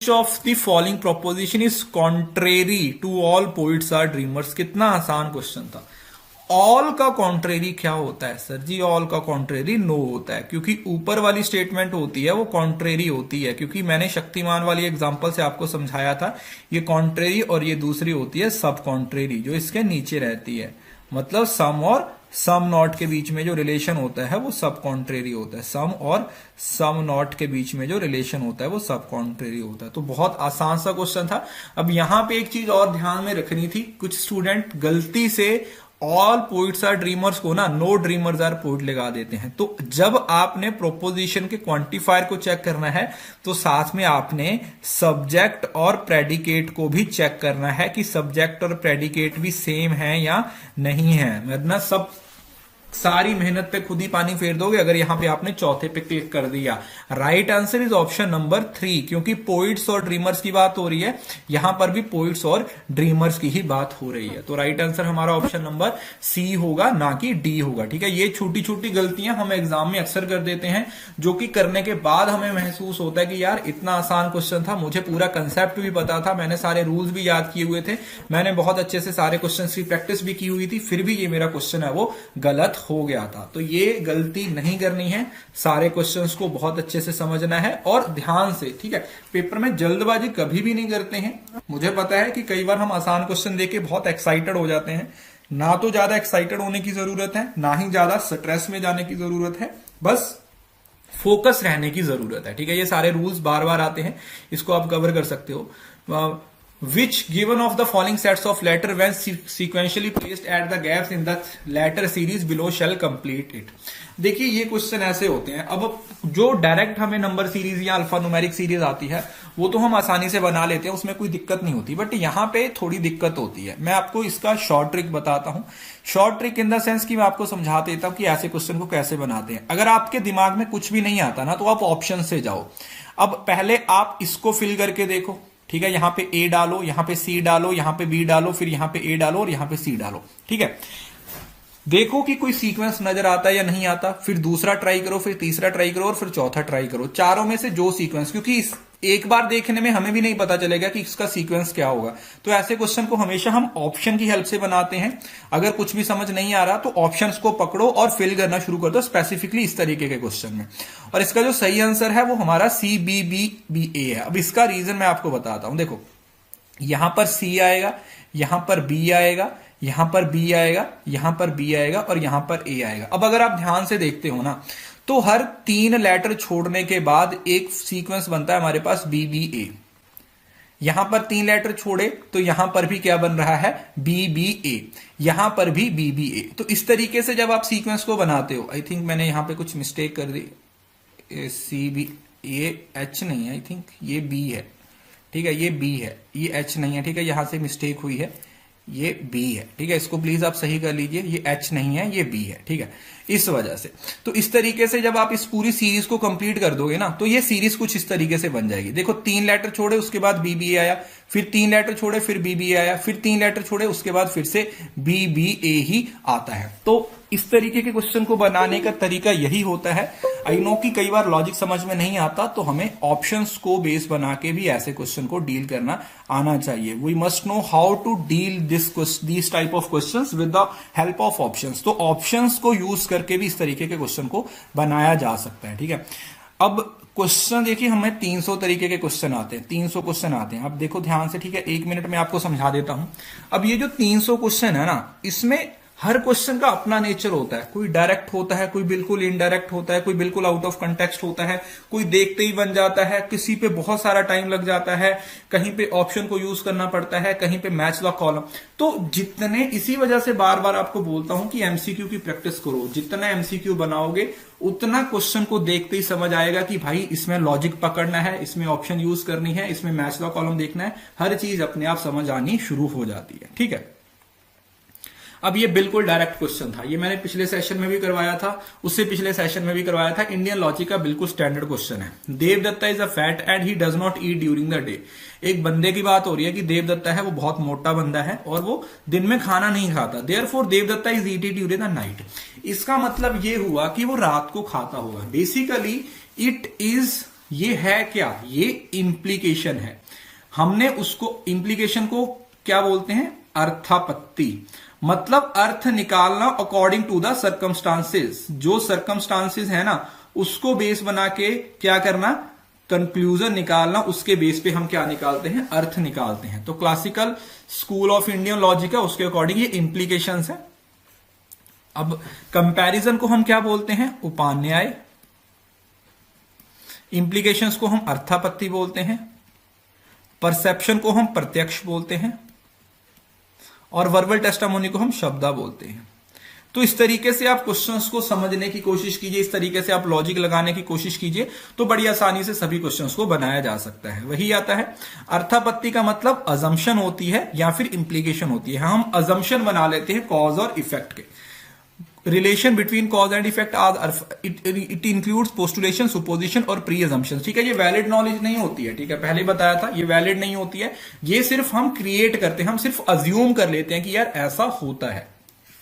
Of the following proposition is contrary to all poets are dreamers. कितना आसान question था। All का contrary क्या होता है सर जी? ऑल का कॉन्ट्रेरी नो होता है, क्योंकि ऊपर वाली स्टेटमेंट होती है वो कॉन्ट्रेरी होती है, क्योंकि मैंने शक्तिमान वाली एग्जांपल से आपको समझाया था ये कॉन्ट्रेरी और ये दूसरी होती है सब कॉन्ट्रेरी जो इसके नीचे रहती है। मतलब सम और सम नॉट के बीच में जो रिलेशन होता है वो सब कॉन्ट्रेरी होता है। सम और सम नॉट के बीच में जो रिलेशन होता है वो सब कॉन्ट्रेरी होता है। तो बहुत आसान सा क्वेश्चन था। अब यहां पे एक चीज और ध्यान में रखनी थी, कुछ स्टूडेंट गलती से ऑल पोइट्स आर ड्रीमर्स को ना नो ड्रीमर्स आर पोइट लगा देते हैं। तो जब आपने प्रोपोजिशन के क्वांटिफायर को चेक करना है तो साथ में आपने सब्जेक्ट और प्रेडिकेट को भी चेक करना है कि सब्जेक्ट और प्रेडिकेट भी सेम है या नहीं है, वरना सब सारी मेहनत पे खुद ही पानी फेर दोगे अगर यहां पे आपने चौथे पे क्लिक कर दिया। Right answer is option number 3, क्योंकि पोइट्स और ड्रीमर्स की बात हो रही है, यहां पर भी पोइट्स और ड्रीमर्स की ही बात हो रही है। तो राइट आंसर हमारा ऑप्शन नंबर सी होगा, ना कि डी होगा। ठीक है, ये छोटी छोटी गलतियां हम एग्जाम में अक्सर कर देते हैं, जो कि करने के बाद हमें महसूस होता है कि यार इतना आसान क्वेश्चन था, मुझे पूरा कंसेप्ट भी पता था, मैंने सारे रूल्स भी याद किए हुए थे, मैंने बहुत अच्छे से सारे क्वेश्चन की प्रैक्टिस भी की हुई थी, फिर भी ये मेरा क्वेश्चन है वो गलत हो गया था। तो ये गलती नहीं करनी है, सारे क्वेश्चंस को बहुत अच्छे से समझना है और ध्यान से। ठीक है, पेपर में जल्दबाजी कभी भी नहीं करते हैं। मुझे पता है कि कई बार हम आसान क्वेश्चन देके बहुत एक्साइटेड हो जाते हैं, ना तो ज्यादा एक्साइटेड होने की जरूरत है, ना ही ज्यादा स्ट्रेस में जाने की जरूरत है, बस फोकस रहने की जरूरत है। ठीक है, ये सारे रूल्स बार बार आते हैं, इसको आप कवर कर सकते हो। Which given of the following sets of letter when sequentially placed at the gaps in the letter series below shall complete it? देखिए ये क्वेश्चन ऐसे होते हैं। अब जो डायरेक्ट हमें नंबर सीरीज या अल्फा न्यूमेरिक सीरीज आती है वो तो हम आसानी से बना लेते हैं, उसमें कोई दिक्कत नहीं होती, बट यहां पे थोड़ी दिक्कत होती है। मैं आपको इसका शॉर्ट ट्रिक बताता हूं। Short trick in the sense कि मैं आपको समझा देता हूं कि ऐसे क्वेश्चन को कैसे बनाते हैं। अगर आपके दिमाग में कुछ भी नहीं आता ना तो आप ऑप्शन से जाओ। अब पहले आप इसको फिल करके देखो। ठीक है, यहां पे ए डालो, यहां पे सी डालो, यहां पे बी डालो, फिर यहां पे ए डालो और यहां पे सी डालो। ठीक है, देखो कि कोई सीक्वेंस नजर आता है या नहीं आता, फिर दूसरा ट्राई करो, फिर तीसरा ट्राई करो और फिर चौथा ट्राई करो। चारों में से जो सीक्वेंस, क्योंकि एक बार देखने में हमें भी नहीं पता चलेगा कि इसका सीक्वेंस क्या होगा, तो ऐसे क्वेश्चन को हमेशा हम ऑप्शन की हेल्प से बनाते हैं। अगर कुछ भी समझ नहीं आ रहा तो ऑप्शंस को पकड़ो और फिल करना शुरू कर दो, स्पेसिफिकली इस तरीके के क्वेश्चन में। और इसका जो सही आंसर है वो हमारा सी बी बी बी ए है। अब इसका रीजन मैं आपको बताता हूं। देखो यहां पर सी आएगा, यहां पर बी आएगा, यहां पर बी आएगा, यहां पर बी आएगा और यहां पर ए आएगा। अब अगर आप ध्यान से देखते हो ना तो हर 3 लेटर छोड़ने के बाद एक सीक्वेंस बनता है हमारे पास बी बी ए। यहां पर 3 लेटर छोड़े तो यहां पर भी क्या बन रहा है, बी बी ए, यहां पर भी बी बी ए। तो इस तरीके से जब आप सीक्वेंस को बनाते हो, आई थिंक मैंने यहां पे कुछ मिस्टेक कर दी, सी बी, ये एच नहीं है, आई थिंक ये बी है। ठीक है, ये बी है, ये एच नहीं है। ठीक है, यहां से मिस्टेक हुई है, ये बी है। ठीक है, इसको प्लीज आप सही कर लीजिए, ये एच नहीं है, ये बी है। ठीक है, इस वजह से। तो इस तरीके से जब आप इस पूरी सीरीज को कंप्लीट कर दोगे ना तो ये सीरीज कुछ इस तरीके से बन जाएगी। देखो 3 लेटर छोड़े उसके बाद बी बी ए आया, फिर 3 लेटर छोड़े फिर बी बी ए आया, फिर 3 लेटर छोड़े उसके बाद फिर से बी बी ए ही आता है। तो इस तरीके के क्वेश्चन को बनाने का तरीका यही होता है। आई नो कि कई बार लॉजिक समझ में नहीं आता, तो हमें ऑप्शंस को बेस बना के भी ऐसे क्वेश्चन को डील करना आना चाहिए। We must know how to deal this type of questions with the help of options. तो ऑप्शंस को यूज करके भी इस तरीके के क्वेश्चन को बनाया जा सकता है। ठीक है, अब क्वेश्चन देखिए हमें 300 तरीके के क्वेश्चन आते हैं, 300 क्वेश्चन आते हैं। अब देखो ध्यान से, ठीक है, 1 मिनट में आपको समझा देता हूं। अब ये जो 300 क्वेश्चन है ना, इसमें हर क्वेश्चन का अपना नेचर होता है। कोई डायरेक्ट होता है, कोई बिल्कुल इनडायरेक्ट होता है, कोई बिल्कुल आउट ऑफ कंटेक्स्ट होता है, कोई देखते ही बन जाता है, किसी पे बहुत सारा टाइम लग जाता है, कहीं पे ऑप्शन को यूज करना पड़ता है, कहीं पे मैच द कॉलम। तो जितने, इसी वजह से बार बार आपको बोलता हूं कि एमसीक्यू की प्रैक्टिस करो। जितना एमसीक्यू बनाओगे उतना क्वेश्चन को देखते ही समझ आएगा कि भाई इसमें लॉजिक पकड़ना है, इसमें ऑप्शन यूज करनी है, इसमें मैच द कॉलम देखना है, हर चीज अपने आप समझ आनी शुरू हो जाती है। ठीक है, अब ये बिल्कुल डायरेक्ट क्वेश्चन था, ये मैंने पिछले सेशन में भी करवाया था, उससे पिछले सेशन में भी करवाया था। इंडियन लॉजिक का बिल्कुल स्टैंडर्ड क्वेश्चन है। Devdatta is a fat and he does not eat during the day. एक बंदे की बात हो रही है कि देवदत्ता है वो बहुत मोटा बंदा है और वो दिन में खाना नहीं खाता, therefore Devdatta is eating during the night. इसका मतलब ये हुआ कि वो रात को खाता होगा। बेसिकली इट इज ये है क्या, ये इंप्लीकेशन है। हमने उसको इंप्लीकेशन को क्या बोलते हैं, अर्थापत्ति, मतलब अर्थ निकालना अकॉर्डिंग टू द सर्कमस्टांसेस। जो सर्कमस्टांसेस है ना उसको बेस बना के क्या करना, कंक्लूजन निकालना, उसके बेस पे हम क्या निकालते हैं, अर्थ निकालते हैं। तो classical school of Indian logic है, उसके अकॉर्डिंग ये इंप्लीकेशंस है। अब कंपैरिजन को हम क्या बोलते हैं, उपान्याय। इंप्लीकेशंस को हम अर्थापत्ति बोलते हैं। परसेप्शन को हम प्रत्यक्ष बोलते हैं। और वर्बल टेस्टामोनी को हम शब्दा बोलते हैं। तो इस तरीके से आप क्वेश्चंस को समझने की कोशिश कीजिए, इस तरीके से आप लॉजिक लगाने की कोशिश कीजिए, तो बड़ी आसानी से सभी क्वेश्चंस को बनाया जा सकता है। वही आता है अर्थापत्ति का मतलब अजम्पशन होती है या फिर इंप्लीकेशन होती है। हम अजम्पशन बना लेते हैं कॉज और इफेक्ट के। Relation between cause and effect it includes postulation, supposition और प्री अजम्पशन। ठीक है, ये वैलिड नॉलेज नहीं होती है। ठीक है, पहले बताया था ये वैलिड नहीं होती है। ये सिर्फ हम क्रिएट करते हैं, हम सिर्फ अज्यूम कर लेते हैं कि यार ऐसा होता है।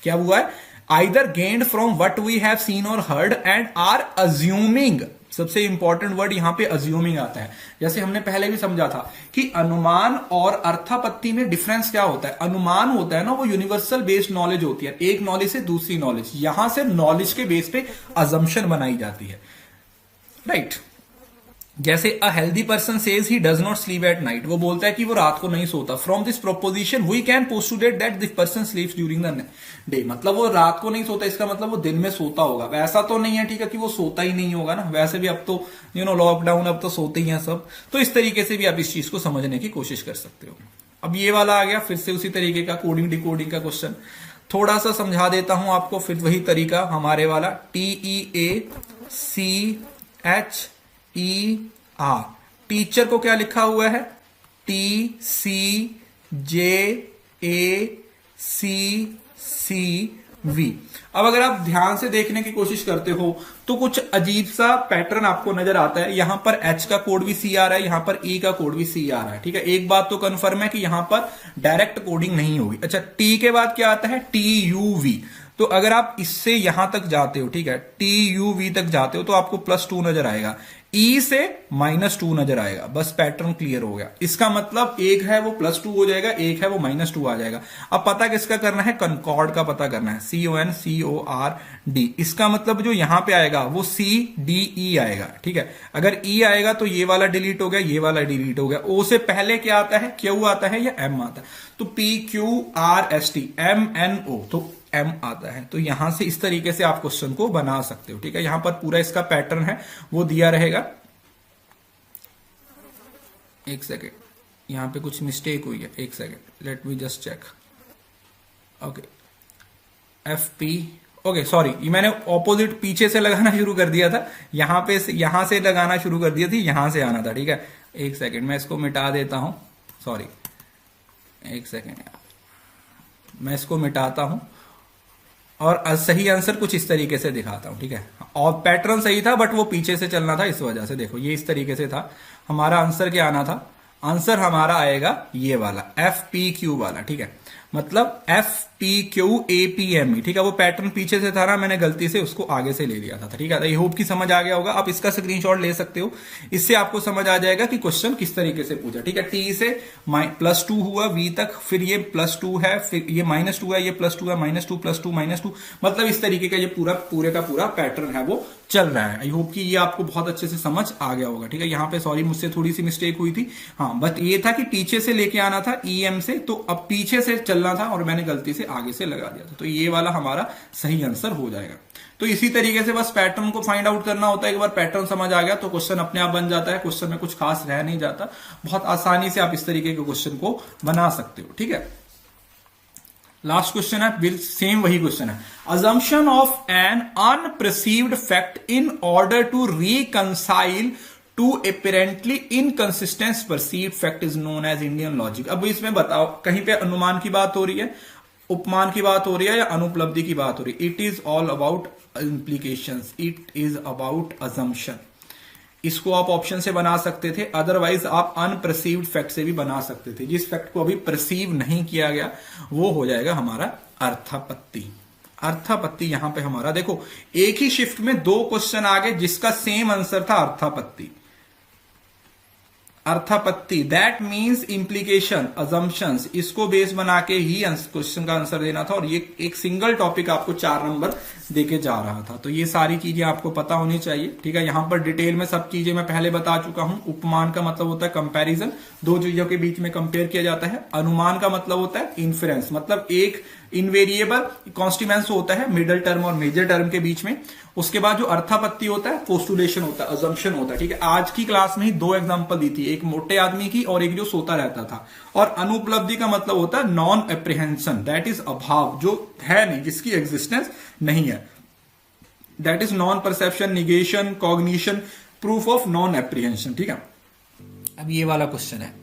क्या हुआ है, either gained from what we have seen और हर्ड एंड आर अज्यूमिंग। सबसे इंपॉर्टेंट वर्ड यहां पे अज्यूमिंग आता है। जैसे हमने पहले भी समझा था कि अनुमान और अर्थापत्ति में डिफरेंस क्या होता है। अनुमान होता है ना, वो यूनिवर्सल बेस्ड नॉलेज होती है, एक नॉलेज से दूसरी नॉलेज। यहां से नॉलेज के बेस पे अजम्पशन बनाई जाती है, राइट। जैसे a healthy person says he does not sleep at night, वो बोलता है कि वो रात को नहीं सोता। From this proposition we can postulate that this person sleeps during the day, मतलब वो रात को नहीं सोता, इसका मतलब वो दिन में सोता होगा। वैसा तो नहीं है, ठीक है, कि वो सोता ही नहीं होगा ना, वैसे भी अब तो लॉकडाउन, अब तो सोते ही हैं सब। तो इस तरीके से भी आप इस चीज को समझने की कोशिश कर सकते हो। अब ये वाला आ गया फिर से उसी तरीके का कोडिंग डिकोडिंग का क्वेश्चन। थोड़ा सा समझा देता हूं आपको, फिर वही तरीका हमारे वाला TEACHER। टीचर को क्या लिखा हुआ है, TCJACCV। अब अगर आप ध्यान से देखने की कोशिश करते हो तो कुछ अजीब सा पैटर्न आपको नजर आता है। यहां पर H का कोड भी C आ रहा है, यहां पर E का कोड भी C आ रहा है। ठीक है, एक बात तो कंफर्म है कि यहां पर डायरेक्ट कोडिंग नहीं होगी। अच्छा, T के बाद क्या आता है, TUV। तो अगर आप इससे यहां तक जाते हो, ठीक है, TUV तक जाते हो तो आपको +2 नजर आएगा, E से -2 नजर आएगा। बस पैटर्न क्लियर हो गया। इसका मतलब एक है वो +2 हो जाएगा, एक है वो -2 आ जाएगा। अब पता किसका करना है, कनकॉर्ड का पता करना है, CONCORD। इसका मतलब जो यहां पे आएगा वो CDE आएगा। ठीक है, अगर E आएगा तो ये वाला डिलीट हो गया, ये वाला डिलीट हो गया। O से पहले क्या आता है, Q आता है या M आता है, तो PQRST MNO, तो M आता है। तो यहां से इस तरीके से आप क्वेश्चन को बना सकते हो। ठीक है, यहां पर पूरा इसका पैटर्न है वो दिया रहेगा। एक सेकेंड, यहां पे कुछ मिस्टेक हुई है, एक second, let me just check. Okay, FP, okay sorry, ये मैंने ऑपोजिट पीछे से लगाना शुरू कर दिया था, यहां से लगाना शुरू कर दिया थी, यहां से आना था। ठीक है, एक सेकेंड, मैं इसको मिटा देता हूं, सॉरी, एक सेकेंड, मैं इसको मिटाता हूं और सही आंसर कुछ इस तरीके से दिखाता हूं। ठीक है, और पैटर्न सही था बट वो पीछे से चलना था, इस वजह से देखो ये इस तरीके से था। हमारा आंसर क्या आना था, आंसर हमारा आएगा ये वाला FPQ वाला। ठीक है, मतलब FPQAPME। ठीक है, वो पैटर्न पीछे से था ना, मैंने गलती से उसको आगे से ले लिया था। ठीक है, आई होप कि समझ आ गया होगा। आप इसका स्क्रीनशॉट ले सकते हो, इससे आपको समझ आ जाएगा कि क्वेश्चन किस तरीके से पूछा। ठीक है, T से +2 हुआ V तक, फिर ये +2 है, फिर ये -2 है, ये +2 है, -2 +2 -2, मतलब इस तरीके का ये पूरे का पूरा पैटर्न है वो चल रहा है। आई होप कि ये आपको बहुत अच्छे से समझ आ गया होगा। ठीक है, यहां पे सॉरी मुझसे थोड़ी सी मिस्टेक हुई थी। हाँ, बट ये था कि पीछे से लेके आना था EM से, तो अब पीछे से चलना था और मैंने गलती से आगे से लगा दिया था। तो ये वाला हमारा सही आंसर हो जाएगा। तो इसी तरीके से बस पैटर्न को फाइंड आउट करना होता है। एक बार पैटर्न समझ आ गया तो क्वेश्चन अपने आप बन जाता है। क्वेश्चन में कुछ खास रह नहीं जाता, बहुत आसानी से आप इस तरीके के क्वेश्चन को बना सकते हो। ठीक है, लास्ट क्वेश्चन है, सेम वही क्वेश्चन है। Assumption of an unperceived fact in order to reconcile two apparently inconsistent perceived fact is known as Indian logic. अब इसमें बताओ, कहीं पे अनुमान की बात हो रही है, उपमान की बात हो रही है या अनुपलब्धि की बात हो रही है? It is all about implications, it is about assumption. इसको आप ऑप्शन से बना सकते थे, अदरवाइज आप अनपरसीव्ड फैक्ट से भी बना सकते थे। जिस फैक्ट को अभी परसीव नहीं किया गया वो हो जाएगा हमारा अर्थापत्ति। अर्थापत्ति यहां पे हमारा देखो, एक ही शिफ्ट में 2 क्वेश्चन आ गए जिसका सेम आंसर था अर्थापत्ति। अर्थापत्ति, दैट मीन्स इम्प्लीकेशन, अजम्पशंस, इसको बेस बना के ही क्वेश्चन का आंसर देना था। और ये एक सिंगल टॉपिक आपको 4 नंबर देके जा रहा था। तो ये सारी चीजें आपको पता होनी चाहिए, ठीक है। यहां पर डिटेल में सब चीजें मैं पहले बता चुका हूं। उपमान का मतलब होता है कंपैरिजन, दो चीजों के बीच में कंपेयर किया जाता है। अनुमान का मतलब होता है इन्फेरेंस, मतलब एक इनवेरिएबल कॉन्स्टिट्यूएंट्स होता है मिडिल टर्म और मेजर टर्म के बीच में। उसके बाद जो अर्थापत्ति होता है पोस्टुलेशन होता है, अजम्पशन होता है, ठीक है। आज की क्लास में ही 2 एग्जांपल दी थी, एक मोटे आदमी की और एक जो सोता रहता था। और अनुपलब्धि का मतलब होता है नॉन एप्रीहेंशन, दैट इज अभाव, जो है नहीं, जिसकी एग्जिस्टेंस नहीं है, that is non perception, negation, cognition, proof of non apprehension, ठीक है। अब ये वाला क्वेश्चन है,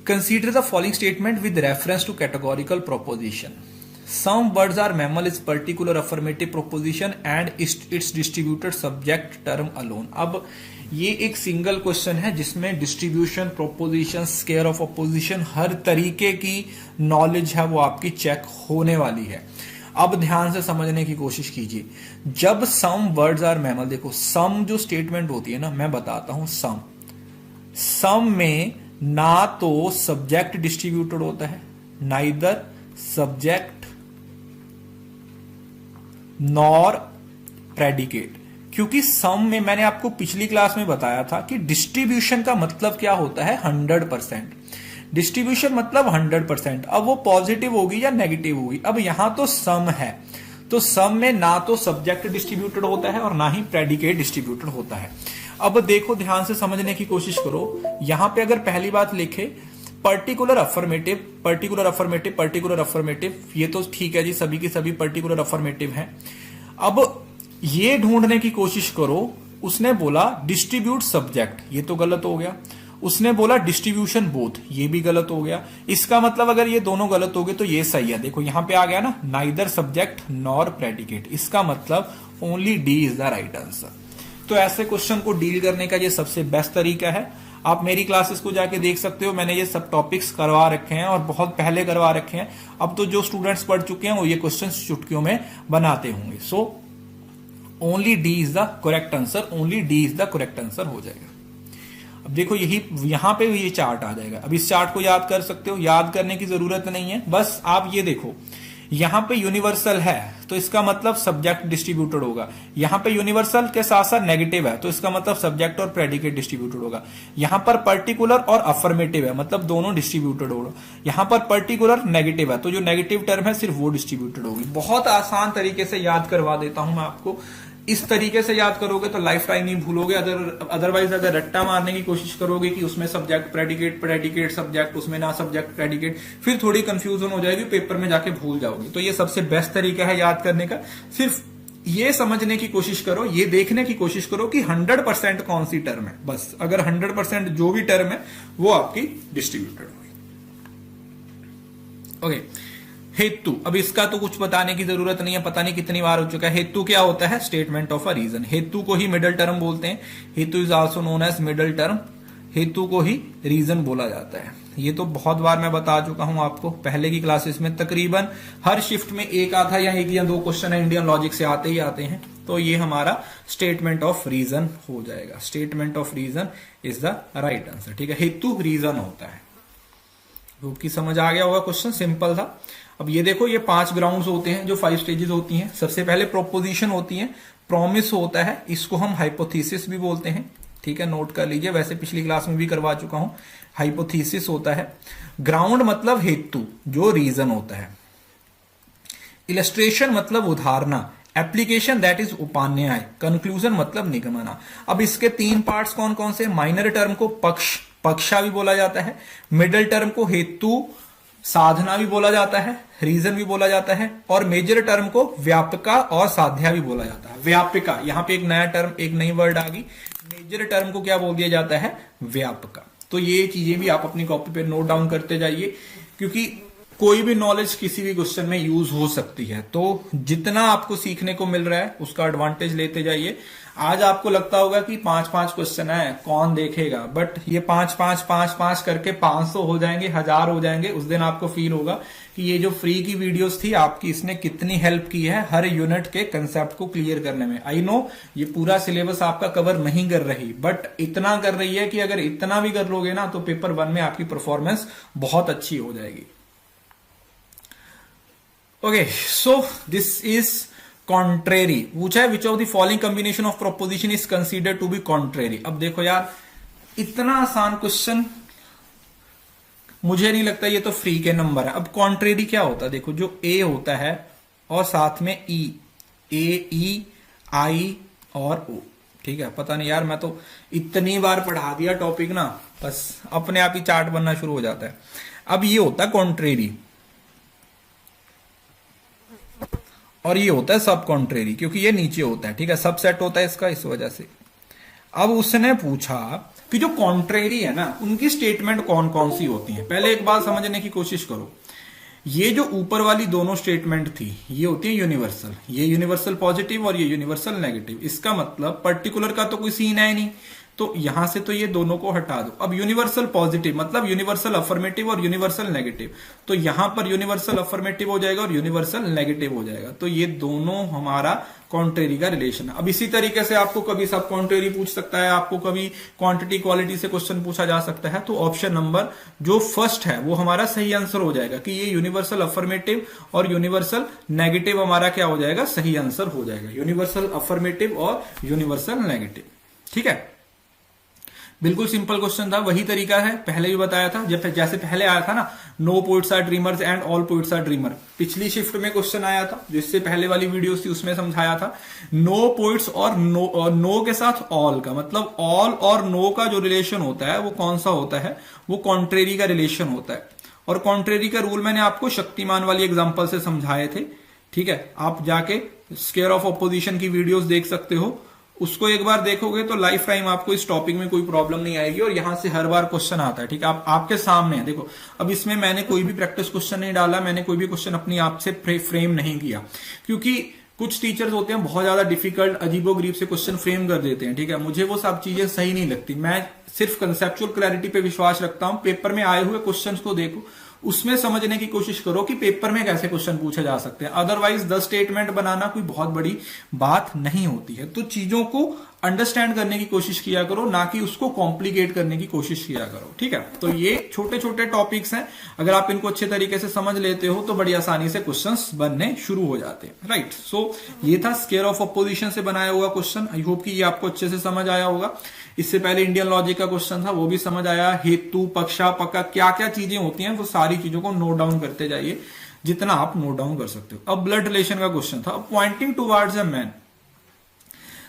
consider the following statement with reference to categorical proposition. Some words are mammal is particular affirmative proposition and its distributed subject term alone। अब ये एक single question है जिसमें distribution, proposition, square of opposition, हर तरीके की knowledge है वो आपकी चेक होने वाली है। अब ध्यान से समझने की कोशिश कीजिए। जब सम वर्ड्स आर मैमल, देखो सम जो स्टेटमेंट होती है ना, मैं बताता हूं सम में ना तो सब्जेक्ट डिस्ट्रीब्यूटेड होता है, नाइदर सब्जेक्ट नॉर प्रेडिकेट। क्योंकि सम में मैंने आपको पिछली क्लास में बताया था कि डिस्ट्रीब्यूशन का मतलब क्या होता है, 100%। डिस्ट्रीब्यूशन मतलब 100%। अब वो पॉजिटिव होगी या नेगेटिव होगी। अब यहां तो सम है, तो सम में ना तो सब्जेक्ट डिस्ट्रीब्यूटेड होता है और ना ही प्रेडिकेट डिस्ट्रीब्यूटेड होता है। अब देखो, ध्यान से समझने की कोशिश करो। यहां पे अगर पहली बात लिखे particular affirmative, particular affirmative, particular affirmative, ये तो ठीक है जी, सभी की सभी पर्टिकुलर अफर्मेटिव हैं। अब ये ढूंढने की कोशिश करो, उसने बोला डिस्ट्रीब्यूट सब्जेक्ट, ये तो गलत हो गया। उसने बोला डिस्ट्रीब्यूशन बोथ, ये भी गलत हो गया। इसका मतलब अगर ये दोनों गलत हो गए तो ये सही है। देखो यहां पे आ गया ना, नाइदर सब्जेक्ट नॉर प्रेडिकेट, इसका मतलब only D is the right answer. तो ऐसे क्वेश्चन को डील करने का ये सबसे बेस्ट तरीका है। आप मेरी क्लासेस को जाके देख सकते हो, मैंने ये सब टॉपिक्स करवा रखे हैं और बहुत पहले करवा रखे हैं। अब तो जो स्टूडेंट्स पढ़ चुके हैं वो ये क्वेश्चंस चुटकियों में बनाते होंगे। So only D is the correct answer, only D is the correct answer हो जाएगा। अब देखो यही यहां पे ये चार्ट आ जाएगा। अब इस चार्ट को याद कर सकते हो, याद करने की जरूरत नहीं है, बस आप ये देखो यहां पे यूनिवर्सल है तो इसका मतलब सब्जेक्ट डिस्ट्रीब्यूटेड होगा। यहां पे यूनिवर्सल के साथ साथ नेगेटिव है तो इसका मतलब सब्जेक्ट और प्रेडिकेट डिस्ट्रीब्यूटेड होगा। यहां पर पर्टिकुलर और अफर्मेटिव है, मतलब दोनों डिस्ट्रीब्यूटेड होगा। यहां पर पर्टिकुलर नेगेटिव है तो जो नेगेटिव टर्म है सिर्फ वो डिस्ट्रीब्यूटेड होगी। बहुत आसान तरीके से याद करवा देता हूं मैं आपको। इस तरीके से याद करोगे तो लाइफ टाइम नहीं भूलोगे। अदरवाइज अगर रट्टा मारने की कोशिश करोगे कि उसमें सब्जेक्ट प्रेडिकेट, प्रेडिकेट सब्जेक्ट, उसमें ना सब्जेक्ट प्रेडिकेट, फिर थोड़ी कंफ्यूजन हो जाएगी, पेपर में जाके भूल जाओगे। तो ये सबसे बेस्ट तरीका है याद करने का। सिर्फ ये समझने की कोशिश करो, ये देखने की कोशिश करो कि 100% कौन सी टर्म है। बस अगर 100% जो भी टर्म है वो आपकी डिस्ट्रीब्यूटेड होगी। ओके, हेतु, अब इसका तो कुछ बताने की जरूरत नहीं है, पता नहीं कितनी बार हो चुका है। हेतु क्या होता है, स्टेटमेंट ऑफ अ रीजन। हेतु को ही मिडिल टर्म बोलते हैं। हेतु is also known as middle term. हेतु को ही रीजन बोला जाता है। ये तो बहुत बार मैं बता चुका हूं आपको पहले की क्लासेस में। तकरीबन हर शिफ्ट में एक आधा या एक या दो क्वेश्चन है इंडियन लॉजिक से आते ही आते हैं। तो ये हमारा स्टेटमेंट ऑफ रीजन हो जाएगा। Statement of reason is the right answer, ठीक है। हेतु रीजन होता है। ग्रुप की समझ आ गया होगा, क्वेश्चन सिंपल था। अब ये देखो, ये 5 ग्राउंड्स होते हैं जो 5 स्टेजेस होती हैं। सबसे पहले प्रोपोजिशन होती है, प्रॉमिस होता है, इसको हम हाइपोथेसिस भी बोलते हैं, ठीक है, नोट कर लीजिए। वैसे पिछली क्लास में भी करवा चुका हूं। हाइपोथेसिस होता है। ग्राउंड मतलब हेतु जो रीजन होता है। इलस्ट्रेशन मतलब उदाहरणा। एप्लीकेशन दैट इज उपान्याय। कंक्लूजन मतलब निगमना। अब इसके 3 पार्ट्स कौन कौन से? माइनर टर्म को पक्षा भी बोला जाता है। मिडिल टर्म को हेतु साधना भी बोला जाता है, रीजन भी बोला जाता है, और मेजर टर्म को व्यापका और साध्या भी बोला जाता है। व्यापका, यहां पे एक नया टर्म, एक नई वर्ड आ गई। मेजर टर्म को क्या बोल दिया जाता है? व्यापका। तो ये चीजें भी आप अपनी कॉपी पे नोट डाउन करते जाइए, क्योंकि कोई भी नॉलेज किसी भी क्वेश्चन में यूज हो सकती है, तो जितना आपको सीखने को मिल रहा है उसका एडवांटेज लेते जाइए। आज आपको लगता होगा कि 5-5 क्वेश्चन है, कौन देखेगा, बट ये 5-5-5-5 करके 500 हो जाएंगे, 1000 हो जाएंगे। उस दिन आपको फील होगा कि ये जो फ्री की वीडियोस थी आपकी, इसने कितनी हेल्प की है हर यूनिट के कंसेप्ट को क्लियर करने में। आई नो ये पूरा सिलेबस आपका कवर नहीं कर रही, बट इतना कर रही है कि अगर इतना भी कर लोगे ना तो पेपर 1 में आपकी परफॉर्मेंस बहुत अच्छी हो जाएगी। Okay, so this is contrary. पूछा है which of the following combination of proposition is considered to be contrary. अब देखो यार, इतना आसान क्वेश्चन मुझे नहीं लगता, ये तो फ्री के नंबर है। अब कॉन्ट्रेरी क्या होता है, देखो जो ए होता है और साथ में ई, ए ई आई और ओ, ठीक है। पता नहीं यार, मैं तो इतनी बार पढ़ा दिया टॉपिक ना, बस अपने आप ही चार्ट बनना शुरू हो जाता है। अब ये होता है कॉन्ट्रेरी और ये होता है सब कॉन्ट्रेरी, क्योंकि ये नीचे होता है, ठीक है, सबसेट होता है इसका, इस वजह से। अब उसने पूछा कि जो कॉन्ट्रेरी है ना, उनकी स्टेटमेंट कौन कौन सी होती है। पहले एक बात समझने की कोशिश करो, ये जो ऊपर वाली दोनों स्टेटमेंट थी ये होती है यूनिवर्सल, ये यूनिवर्सल पॉजिटिव और ये यूनिवर्सल नेगेटिव। इसका मतलब पर्टिकुलर का तो कोई सीन है नहीं, तो यहां से तो ये दोनों को हटा दो। अब यूनिवर्सल पॉजिटिव मतलब यूनिवर्सल अफर्मेटिव और यूनिवर्सल नेगेटिव, तो यहां पर यूनिवर्सल अफर्मेटिव हो जाएगा और यूनिवर्सल नेगेटिव हो जाएगा, तो ये दोनों हमारा कॉन्ट्रेरी का रिलेशन है। अब इसी तरीके से आपको कभी सब कॉन्ट्रेरी पूछ सकता है, आपको कभी क्वांटिटी क्वालिटी से क्वेश्चन पूछा जा सकता है, तो ऑप्शन नंबर जो फर्स्ट है वो हमारा सही आंसर हो जाएगा कि ये यूनिवर्सल अफर्मेटिव और यूनिवर्सल नेगेटिव हमारा क्या हो जाएगा, सही आंसर हो जाएगा, यूनिवर्सल अफर्मेटिव और यूनिवर्सल नेगेटिव। ठीक है, बिल्कुल सिंपल क्वेश्चन था, वही तरीका है, पहले भी बताया था। जैसे पहले आया था ना, no poets are dreamers and all poets are dreamer, पिछली शिफ्ट में क्वेश्चन आया था, जिससे पहले वाली वीडियोस थी उसमें समझाया था। नो पोइट्स और नो के साथ ऑल का मतलब ऑल और नो का जो रिलेशन होता है वो कौन सा होता है, वो कॉन्ट्रेरी का रिलेशन होता है। और कॉन्ट्रेरी का रूल मैंने आपको शक्तिमान वाली एग्जांपल से समझाए थे, ठीक है। आप जाके स्क्वायर ऑफ ऑपोजिशन की वीडियोस देख सकते हो, उसको एक बार देखोगे तो लाइफ टाइम आपको इस टॉपिक में कोई प्रॉब्लम नहीं आएगी। और यहां से हर बार क्वेश्चन आता है, ठीक है, आपके सामने है। देखो अब इसमें मैंने कोई भी प्रैक्टिस क्वेश्चन नहीं डाला, मैंने कोई भी क्वेश्चन अपनी आप से फ्रेम नहीं किया, क्योंकि कुछ टीचर्स होते हैं बहुत ज्यादा डिफिकल्ट अजीबोगरीब से क्वेश्चन फ्रेम कर देते हैं, ठीक है। मुझे वो सब चीजें सही नहीं लगती, मैं सिर्फ कंसेप्चुअल क्लैरिटी पे विश्वास रखता हूं। पेपर में आए हुए क्वेश्चन को देखो, उसमें समझने की कोशिश करो कि पेपर में कैसे क्वेश्चन पूछे जा सकते हैं। अदरवाइज 10 स्टेटमेंट बनाना कोई बहुत बड़ी बात नहीं होती है। तो चीजों को अंडरस्टैंड करने की कोशिश किया करो, ना कि उसको कॉम्प्लिकेट करने की कोशिश किया करो, ठीक है। तो ये छोटे छोटे टॉपिक्स हैं, अगर आप इनको अच्छे तरीके से समझ लेते हो तो बड़ी आसानी से क्वेश्चंस बनने शुरू हो जाते हैं, राइट। सो ये था स्क्वायर ऑफ अपोजिशन से बनाया हुआ क्वेश्चन। आई होप कि ये आपको अच्छे से समझ आया होगा। इससे पहले इंडियन लॉजिक का क्वेश्चन था, वो भी समझ आया। हेतु, पक्षा, पक्का, क्या क्या चीजें होती हैं, वो सारी चीजों को नोट डाउन करते जाइए, जितना आप नोट डाउन कर सकते हो। अब ब्लड रिलेशन का क्वेश्चन था, पॉइंटिंग टुवर्ड्स अ मैन।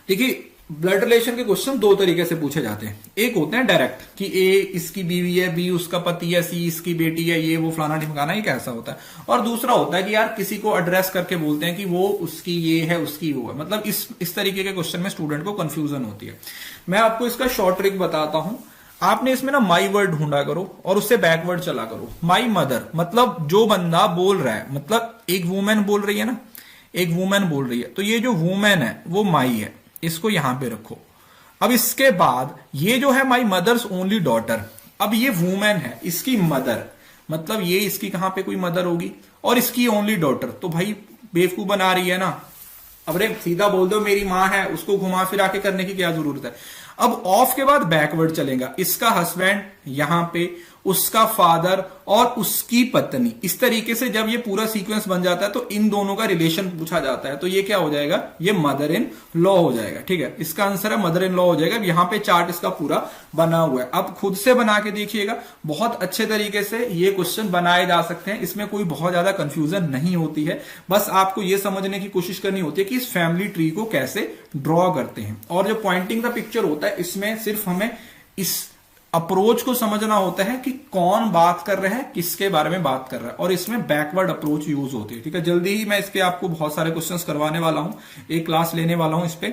देखिए ब्लड रिलेशन के क्वेश्चन दो तरीके से पूछे जाते हैं। एक होते हैं डायरेक्ट कि ए इसकी बीवी है, बी उसका पति है, सी इसकी बेटी है, ये वो फलाना ढिमकाना, ये कैसा होता है। और दूसरा होता है कि यार किसी को एड्रेस करके बोलते हैं कि वो उसकी ये है, उसकी वो है। मतलब इस तरीके के क्वेश्चन में स्टूडेंट को कंफ्यूजन होती है। मैं आपको इसका शॉर्ट ट्रिक बताता हूं। आपने इसमें ना माई वर्ड ढूंढा करो और उससे बैकवर्ड चला करो। माई मदर मतलब जो बंदा बोल रहा है, मतलब एक वुमेन बोल रही है ना, एक वुमेन बोल रही है, तो ये जो वुमेन है वो माई है, इसको यहां पे रखो। अब इसके बाद ये जो है माई मदर्स ओनली डॉटर, अब ये वुमेन है, इसकी मदर मतलब ये इसकी कहां पे कोई मदर होगी, और इसकी ओनली डॉटर, तो भाई बेवकूफ बना रही है ना। अब रे सीधा बोल दो मेरी मां है, उसको घुमा फिरा के करने की क्या जरूरत है। अब ऑफ के बाद बैकवर्ड चलेगा, इसका हस्बैंड यहां पे, उसका फादर और उसकी पत्नी। इस तरीके से जब ये पूरा सीक्वेंस बन जाता है तो इन दोनों का रिलेशन पूछा जाता है, तो ये क्या हो जाएगा, ये मदर इन लॉ हो जाएगा, ठीक है। इसका आंसर है मदर इन लॉ हो जाएगा। यहां पे चार्ट इसका पूरा बना हुआ है, अब खुद से बना के देखिएगा, बहुत अच्छे तरीके से ये क्वेश्चन बनाए जा सकते हैं। इसमें कोई बहुत ज्यादा कंफ्यूजन नहीं होती है, बस आपको ये समझने की कोशिश करनी होती है कि इस फैमिली ट्री को कैसे ड्रॉ करते हैं। और जो पॉइंटिंग का पिक्चर होता है, इसमें सिर्फ हमें इस अप्रोच को समझना होता है कि कौन बात कर रहा है, किसके बारे में बात कर रहा है, और इसमें बैकवर्ड अप्रोच यूज होती है, ठीक है। जल्दी ही मैं इस पे आपको बहुत सारे क्वेश्चंस करवाने वाला हूं, एक क्लास लेने वाला हूं इस पे,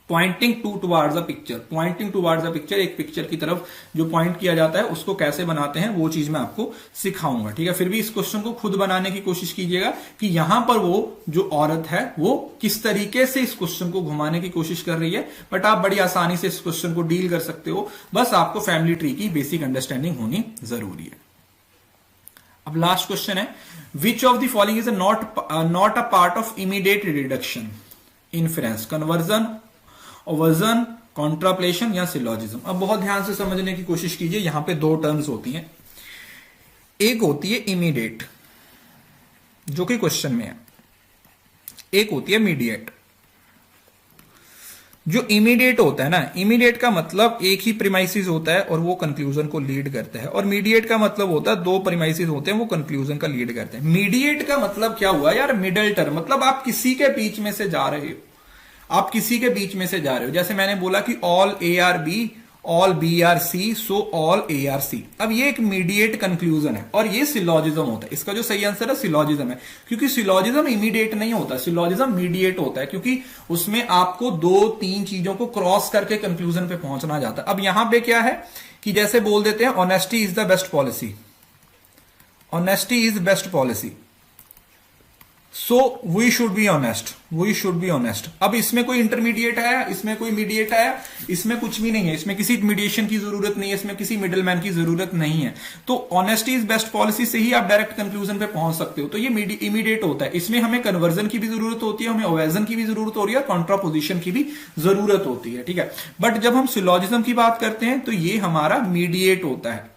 pointing towards a picture, pointing towards a picture, एक पिक्चर की तरफ जो पॉइंट किया जाता है उसको कैसे बनाते हैं वो चीज मैं आपको सिखाऊंगा, ठीक है। फिर भी इस क्वेश्चन को खुद बनाने की कोशिश कीजिएगा कि यहां पर वो जो औरत है वो किस तरीके से इस क्वेश्चन को घुमाने की कोशिश कर रही है, बट आप बड़ी आसानी से इस क्वेश्चन को डील कर सकते हो, बस आपको फैमिली ट्री की बेसिक अंडरस्टैंडिंग होनी जरूरी है। अब लास्ट क्वेश्चन है, which of the following is not a part of immediate reduction, inference, conversion, obversion, contraposition या सिलॉजिज्म। अब बहुत ध्यान से समझने की कोशिश कीजिए, यहां पे दो टर्म्स होती हैं, एक होती है इमीडिएट जो कि क्वेश्चन में है, एक होती है मीडिएट। जो इमीडिएट होता है ना, इमीडिएट का मतलब एक ही प्रीमाइसिस होता है और वो कंक्लूजन को लीड करता है, और मीडिएट का मतलब होता है दो प्रीमाइसिस होते हैं वो कंक्लूजन का लीड करते हैं। मीडिएट का मतलब क्या हुआ यार, मिडल टर्म, मतलब आप किसी के बीच में से जा रहे हो, आप किसी के बीच में से जा रहे हो। जैसे मैंने बोला कि all A are B, all B are C, so all A are C. अब ये एक मीडिएट कंक्लूजन है और ये सिलॉजिज्म होता है। इसका जो सही आंसर है सिलॉजिज्म है, क्योंकि सिलॉजिज्म इमीडिएट नहीं होता, सिलॉजिज्म मीडिएट होता है, क्योंकि उसमें आपको दो तीन चीजों को क्रॉस करके कंक्लूजन पे पहुंचना जाता है। अब यहां पे क्या है कि जैसे बोल देते हैं honesty is the best policy, honesty is best policy, so we should be honest, we should be honest. अब इसमें कोई इंटरमीडिएट है, इसमें कोई मीडिएट है, इसमें कुछ भी नहीं है, इसमें किसी मीडिएशन की जरूरत नहीं है, इसमें किसी मिडिल मैन की जरूरत नहीं है। तो ऑनेस्टी इज बेस्ट पॉलिसी से ही आप डायरेक्ट कंक्लूजन पे पहुंच सकते हो, तो ये इमीडिएट होता है। इसमें हमें कन्वर्जन की भी जरूरत होती है, हमें ओवेजन की भी जरूरत हो रही है और कॉन्ट्रापोजिशन की भी जरूरत होती है, ठीक है। बट जब हम सिलॉजिज्म की बात करते हैं तो ये हमारा मीडिएट होता है,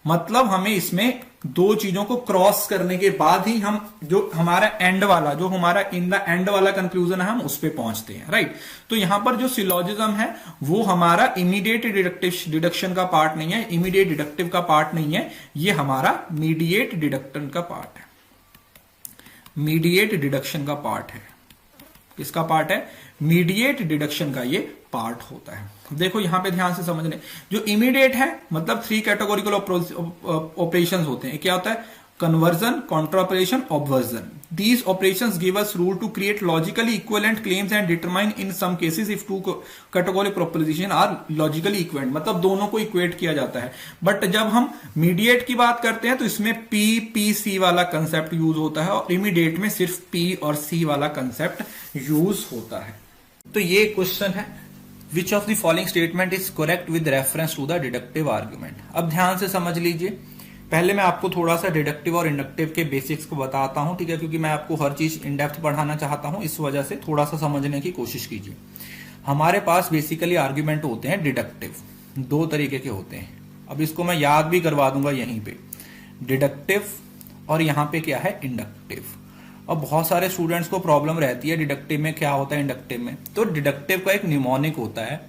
मतलब हमें इसमें दो चीजों को क्रॉस करने के बाद ही हम जो हमारा एंड वाला, जो हमारा इन द एंड वाला कंक्लूजन है, हम उस पे पहुंचते हैं, राइट। तो यहां पर जो सिलॉजिज्म है वो हमारा इमीडिएट डिडक्शन का पार्ट नहीं है, इमीडिएट डिडक्टिव का पार्ट नहीं है, ये हमारा मीडिएट डिडक्शन का पार्ट है, मीडिएट डिडक्शन का पार्ट है। किसका पार्ट है? मीडिएट डिडक्शन का ये पार्ट होता है। देखो यहां पे ध्यान से समझने, जो इमीडिएट है मतलब थ्री कैटेगोरिकल ऑपरेशंस होते हैं। क्या होता है? Conversion, कॉन्ट्रापरेशन, ऑब्वर्जन। These operations give us rule to create logically equivalent claims and determine in some cases if two categorical proposition are logically equivalent, मतलब दोनों को इक्वेट किया जाता है। बट जब हम मीडिएट की बात करते हैं तो इसमें पी पी सी वाला कंसेप्ट यूज होता है और इमीडिएट में सिर्फ पी और सी वाला कंसेप्ट यूज होता है। तो ये क्वेश्चन है, which of the following statement is correct with reference to the deductive argument. अब ध्यान से समझ लीजिए, पहले मैं आपको थोड़ा सा डिडक्टिव और इंडक्टिव के बेसिक्स को बताता हूं, ठीक है, क्योंकि मैं आपको हर चीज इन डेप्थ पढ़ाना चाहता हूं, इस वजह से थोड़ा सा समझने की कोशिश कीजिए। हमारे पास बेसिकली आर्ग्यूमेंट होते हैं डिडक्टिव, दो तरीके के होते हैं। अब इसको मैं याद भी करवा दूंगा यहीं पे, डिडक्टिव और यहां पे क्या है? इंडक्टिव। अब बहुत सारे स्टूडेंट्स को प्रॉब्लम रहती है डिडक्टिव में क्या होता है, इंडक्टिव में। तो डिडक्टिव का एक निमोनिक होता है,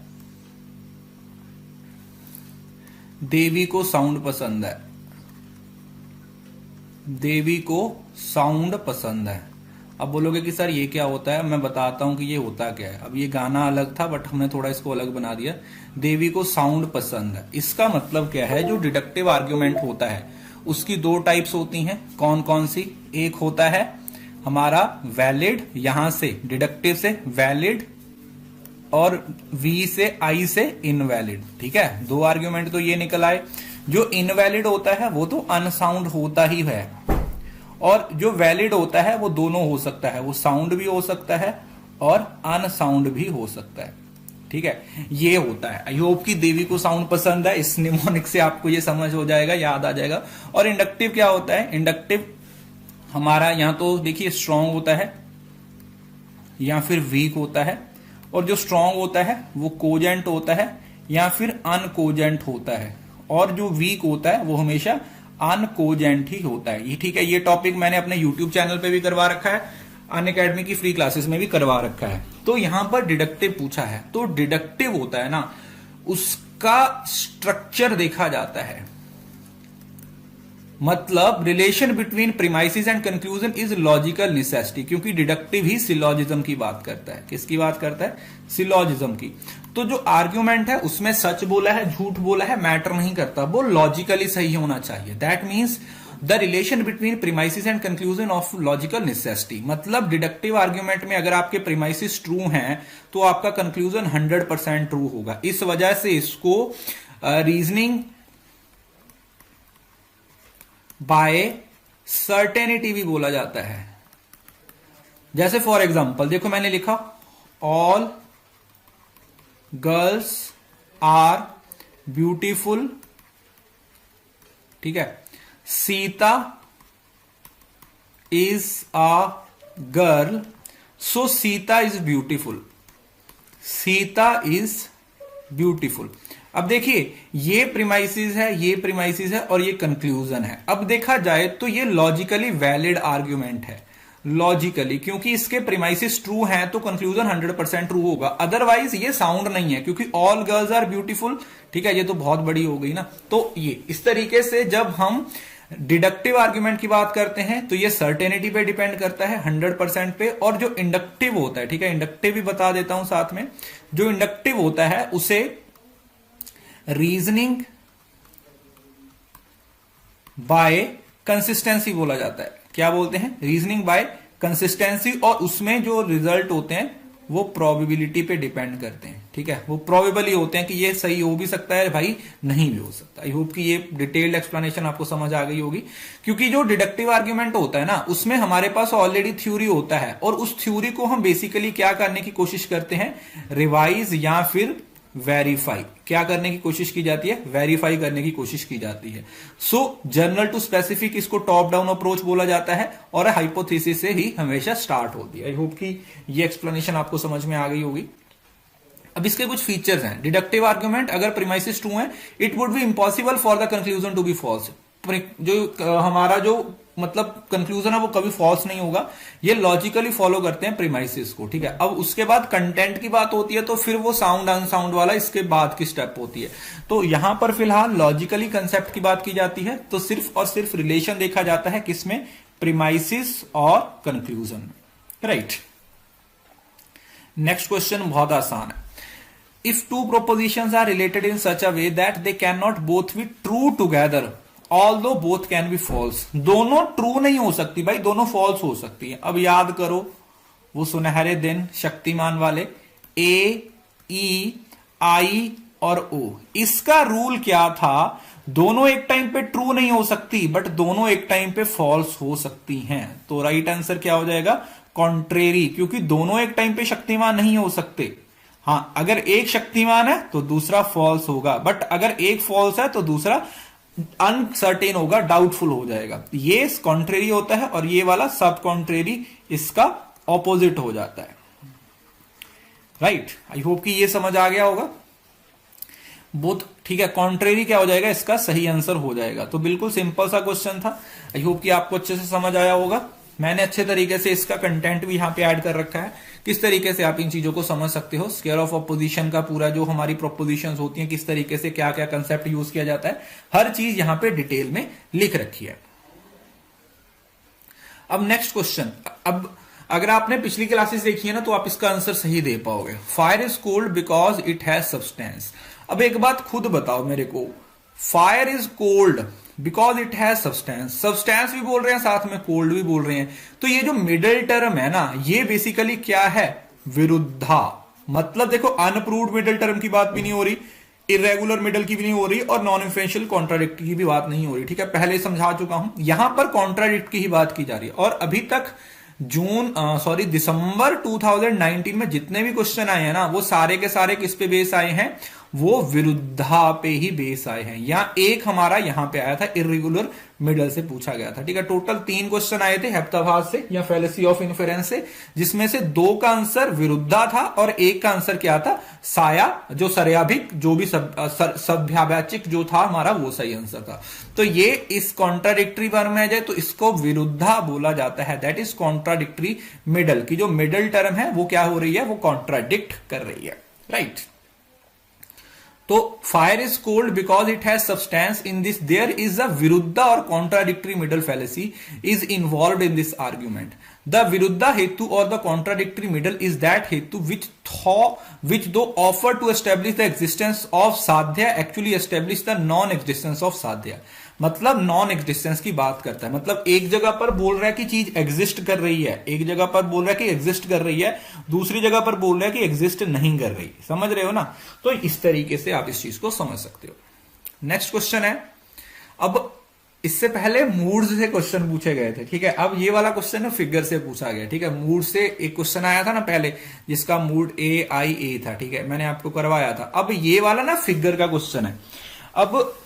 देवी को साउंड पसंद है, देवी को साउंड पसंद है। अब बोलोगे कि सर ये क्या होता है, मैं बताता हूं कि ये होता क्या है। अब ये गाना अलग था बट हमने थोड़ा इसको अलग बना दिया। देवी को साउंड पसंद है, इसका मतलब क्या है? जो डिडक्टिव आर्ग्यूमेंट होता है उसकी दो टाइप्स होती हैं। कौन कौन सी? एक होता है हमारा वैलिड, यहां से डिडक्टिव से वैलिड, और वी से आई से इनवैलिड, ठीक है। दो आर्ग्यूमेंट तो ये निकल आए। जो इनवैलिड होता है वो तो अनसाउंड होता ही है, और जो वैलिड होता है वो दोनों हो सकता है, वो साउंड भी हो सकता है और अनसाउंड भी हो सकता है, ठीक है। ये होता है। आई होप कि देवी को साउंड पसंद है, इस निमोनिक से आपको ये समझ हो जाएगा, याद आ जाएगा। और इंडक्टिव क्या होता है? इंडक्टिव हमारा यहां तो देखिए स्ट्रांग होता है या फिर वीक होता है, और जो स्ट्रांग होता है वो कोजेंट होता है या फिर अनकोजेंट होता है, और जो वीक होता है वो हमेशा अनकोजेंट ही होता है। ये ठीक है, ये टॉपिक मैंने अपने YouTube चैनल पे भी करवा रखा है, अनअकैडमी की फ्री क्लासेस में भी करवा रखा है। तो यहां पर डिडक्टिव पूछा है, तो डिडक्टिव होता है ना, उसका स्ट्रक्चर देखा जाता है, मतलब relation between premises and conclusion is logical necessity, क्योंकि डिडक्टिव ही सिलॉजिज्म की बात करता है। किसकी बात करता है? सिलॉजिज्म की। तो जो आर्ग्यूमेंट है उसमें सच बोला है, झूठ बोला है, मैटर नहीं करता, वो लॉजिकली सही होना चाहिए। That means the relation between premises and conclusion of logical necessity, मतलब डिडक्टिव आर्ग्यूमेंट में अगर आपके प्रीमाइसिस ट्रू हैं तो आपका कंक्लूजन 100% ट्रू होगा। इस वजह से इसको रीजनिंग बाय सर्टेनिटी भी बोला जाता है। जैसे फॉर एग्जाम्पल देखो मैंने लिखा ऑल गर्ल्स आर ब्यूटीफुल, ठीक है, Sita is a girl, so Sita is beautiful, Sita is beautiful. अब देखिए ये प्रीमाइसिस है, ये प्रीमाइसिस है और ये कंक्लूजन है। अब देखा जाए तो ये लॉजिकली वैलिड आर्ग्यूमेंट है, लॉजिकली, क्योंकि इसके प्रीमाइसिस ट्रू हैं तो कंक्लूजन 100% ट्रू होगा। अदरवाइज ये साउंड नहीं है, क्योंकि ऑल गर्ल्स आर ब्यूटीफुल, ठीक है, ये तो बहुत बड़ी हो गई ना। तो ये इस तरीके से जब हम डिडक्टिव आर्ग्यूमेंट की बात करते हैं तो ये सर्टेनिटी पे डिपेंड करता है 100% पे। और जो इंडक्टिव होता है, ठीक है, इंडक्टिव भी बता देता हूं साथ में, जो इंडक्टिव होता है उसे रीजनिंग बाय कंसिस्टेंसी बोला जाता है। क्या बोलते हैं? Reasoning bye consistency. और उसमें जो रिजल्ट होते हैं वो प्रोबेबिलिटी पे डिपेंड करते हैं, ठीक है, वो प्रोबेबली होते हैं कि ये सही हो भी सकता है भाई, नहीं भी हो सकता। आई होप कि ये डिटेल्ड एक्सप्लेनेशन आपको समझ आ गई होगी। क्योंकि जो डिडक्टिव आर्ग्यूमेंट होता है ना, उसमें हमारे पास ऑलरेडी थ्योरी होता है और उस थ्योरी को हम बेसिकली क्या करने की कोशिश करते हैं? रिवाइज या फिर वेरीफाई। क्या करने की कोशिश की जाती है? वेरीफाई करने की कोशिश की जाती है। सो जनरल टू स्पेसिफिक इसको टॉप डाउन अप्रोच बोला जाता है और हाइपोथेसिस से ही हमेशा स्टार्ट होती है। आई होप कि ये एक्सप्लेनेशन आपको समझ में आ गई होगी। अब इसके कुछ फीचर्स हैं। डिडक्टिव आर्ग्यूमेंट अगर प्रीमाइसिस ट्रू है, it would be impossible for the conclusion to be false. जो हमारा जो मतलब कंक्लूजन है वो कभी फॉल्स नहीं होगा। ये लॉजिकली फॉलो करते हैं प्रीमाइसिस को, ठीक है। अब उसके बाद कंटेंट की बात होती है तो फिर वो साउंड अनसाउंड वाला इसके बाद की स्टेप होती है। तो यहां पर फिलहाल लॉजिकली कंसेप्ट की बात की जाती है, तो सिर्फ और सिर्फ रिलेशन देखा जाता है किसमें? प्रीमाइसिस और कंक्लूजन में, राइट। नेक्स्ट क्वेश्चन बहुत आसान है। If two propositions are related in such a way that they can not both be true together although both can be false. दोनों ट्रू नहीं हो सकती भाई, दोनों फॉल्स हो सकती है। अब याद करो वो सुनहरे दिन शक्तिमान वाले, ए, ई, आई और ओ, इसका रूल क्या था? दोनों एक टाइम पे ट्रू नहीं हो सकती बट दोनों एक टाइम पे फॉल्स हो सकती हैं। तो राइट आंसर क्या हो जाएगा? कॉन्ट्रेरी, क्योंकि दोनों एक टाइम पे शक्तिमान नहीं हो सकते। हाँ, अगर एक शक्तिमान है तो दूसरा फॉल्स होगा, बट अगर एक फॉल्स है तो दूसरा अनसर्टेन होगा, डाउटफुल हो जाएगा। ये कॉन्ट्रेरी होता है और ये वाला सब कॉन्ट्रेरी इसका ऑपोजिट हो जाता है, राइट। आई होप कि ये समझ आ गया होगा। बोथ, ठीक है, कॉन्ट्रेरी क्या हो जाएगा? इसका सही आंसर हो जाएगा। तो बिल्कुल सिंपल सा क्वेश्चन था। आई होप कि आपको अच्छे से समझ आया होगा। मैंने अच्छे तरीके से इसका कंटेंट भी यहां पे ऐड कर रखा है, किस तरीके से आप इन चीजों को समझ सकते हो। स्क्वायर ऑफ अपोजिशन का पूरा जो हमारी प्रोपोजिशंस होती हैं, किस तरीके से क्या क्या कंसेप्ट यूज किया जाता है, हर चीज यहां पे डिटेल में लिख रखी है। अब नेक्स्ट क्वेश्चन। अब अगर आपने पिछली क्लासेस देखी है ना तो आप इसका आंसर सही दे पाओगे। Fire is cold because it has substance. अब एक बात खुद बताओ मेरे को, fire is cold because it has substance. Substance भी बोल रहे हैं, साथ में कोल्ड भी बोल रहे हैं। तो ये जो मिडिल टर्म है ना, ये बेसिकली क्या है? विरुद्धा। मतलब देखो, अनप्रूव्ड मिडिल टर्म की बात भी नहीं हो रही, इरेगुलर मिडल की भी नहीं हो रही और नॉन इन्फ्लुएंशियल कॉन्ट्राडिक्ट की भी बात नहीं हो रही, ठीक है। पहले समझा चुका हूं, यहां पर कॉन्ट्राडिक्ट की ही बात की जा रही है। और अभी तक दिसंबर 2019 में जितने भी क्वेश्चन आए हैं ना, वो सारे के सारे किस पे बेस आए हैं? वो विरुद्धा पे ही बेस आए हैं। या एक हमारा यहां पे आया था, इरेगुलर मिडल से पूछा गया था, ठीक है। टोटल 3 क्वेश्चन आए थे हेप्ताभास से या फैलेसी ऑफ इन्फेरेंस से, जिसमें से 2 का आंसर विरुद्धा था और 1 का आंसर क्या था? साया, जो सरयाभिक, जो भी सभ्यावाचिक जो था हमारा, वो सही आंसर था। तो ये इस कॉन्ट्राडिक्टरी वर्ब में आ जाए तो इसको विरुद्धा बोला जाता है। दैट इज कॉन्ट्राडिक्टरी मिडल की जो मिडल टर्म है वो क्या हो रही है? वो कॉन्ट्राडिक्ट कर रही है, राइट। तो fire is cold because it has substance in this, there is a viruddha और contradictory middle fallacy is involve in this argument. The viruddha hetu और the contradictory middle is that hetu which though offer to establish the existence of sadhya actually establish the non existence of sadhya. मतलब non existence की बात करता है, मतलब एक जगह पर बोल रहा है कि चीज एग्जिस्ट कर रही है, एक जगह पर बोल रहा है कि एग्जिस्ट कर रही है, दूसरी जगह पर बोल रहा है कि एग्जिस्ट नहीं कर रही। समझ रहे हो ना? तो इस तरीके से आप इस चीज को समझ सकते हो। नेक्स्ट क्वेश्चन है, अब इससे पहले मूड से क्वेश्चन पूछे गए थे, ठीक है। अब ये वाला क्वेश्चन है फिगर से पूछा गया, ठीक है। मूड से एक क्वेश्चन आया था ना पहले, जिसका मूड AIA था, ठीक है, मैंने आपको करवाया था। अब ये वाला ना फिगर का क्वेश्चन है। अब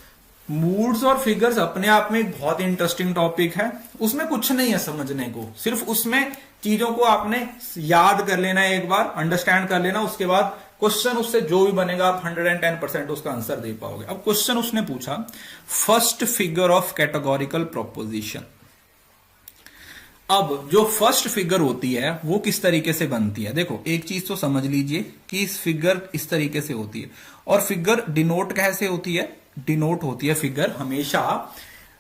मूड्स और फिगर्स अपने आप में एक बहुत इंटरेस्टिंग टॉपिक है, उसमें कुछ नहीं है समझने को, सिर्फ उसमें चीजों को आपने याद कर लेना है, एक बार अंडरस्टैंड कर लेना, उसके बाद क्वेश्चन उससे जो भी बनेगा आप 110% उसका आंसर दे पाओगे। अब क्वेश्चन उसने पूछा, first figure of categorical proposition. अब जो फर्स्ट फिगर होती है वो किस तरीके से बनती है? देखो एक चीज तो समझ लीजिए कि इस फिगर इस तरीके से होती है, और फिगर डिनोट कैसे होती है? डिनोट होती है फिगर हमेशा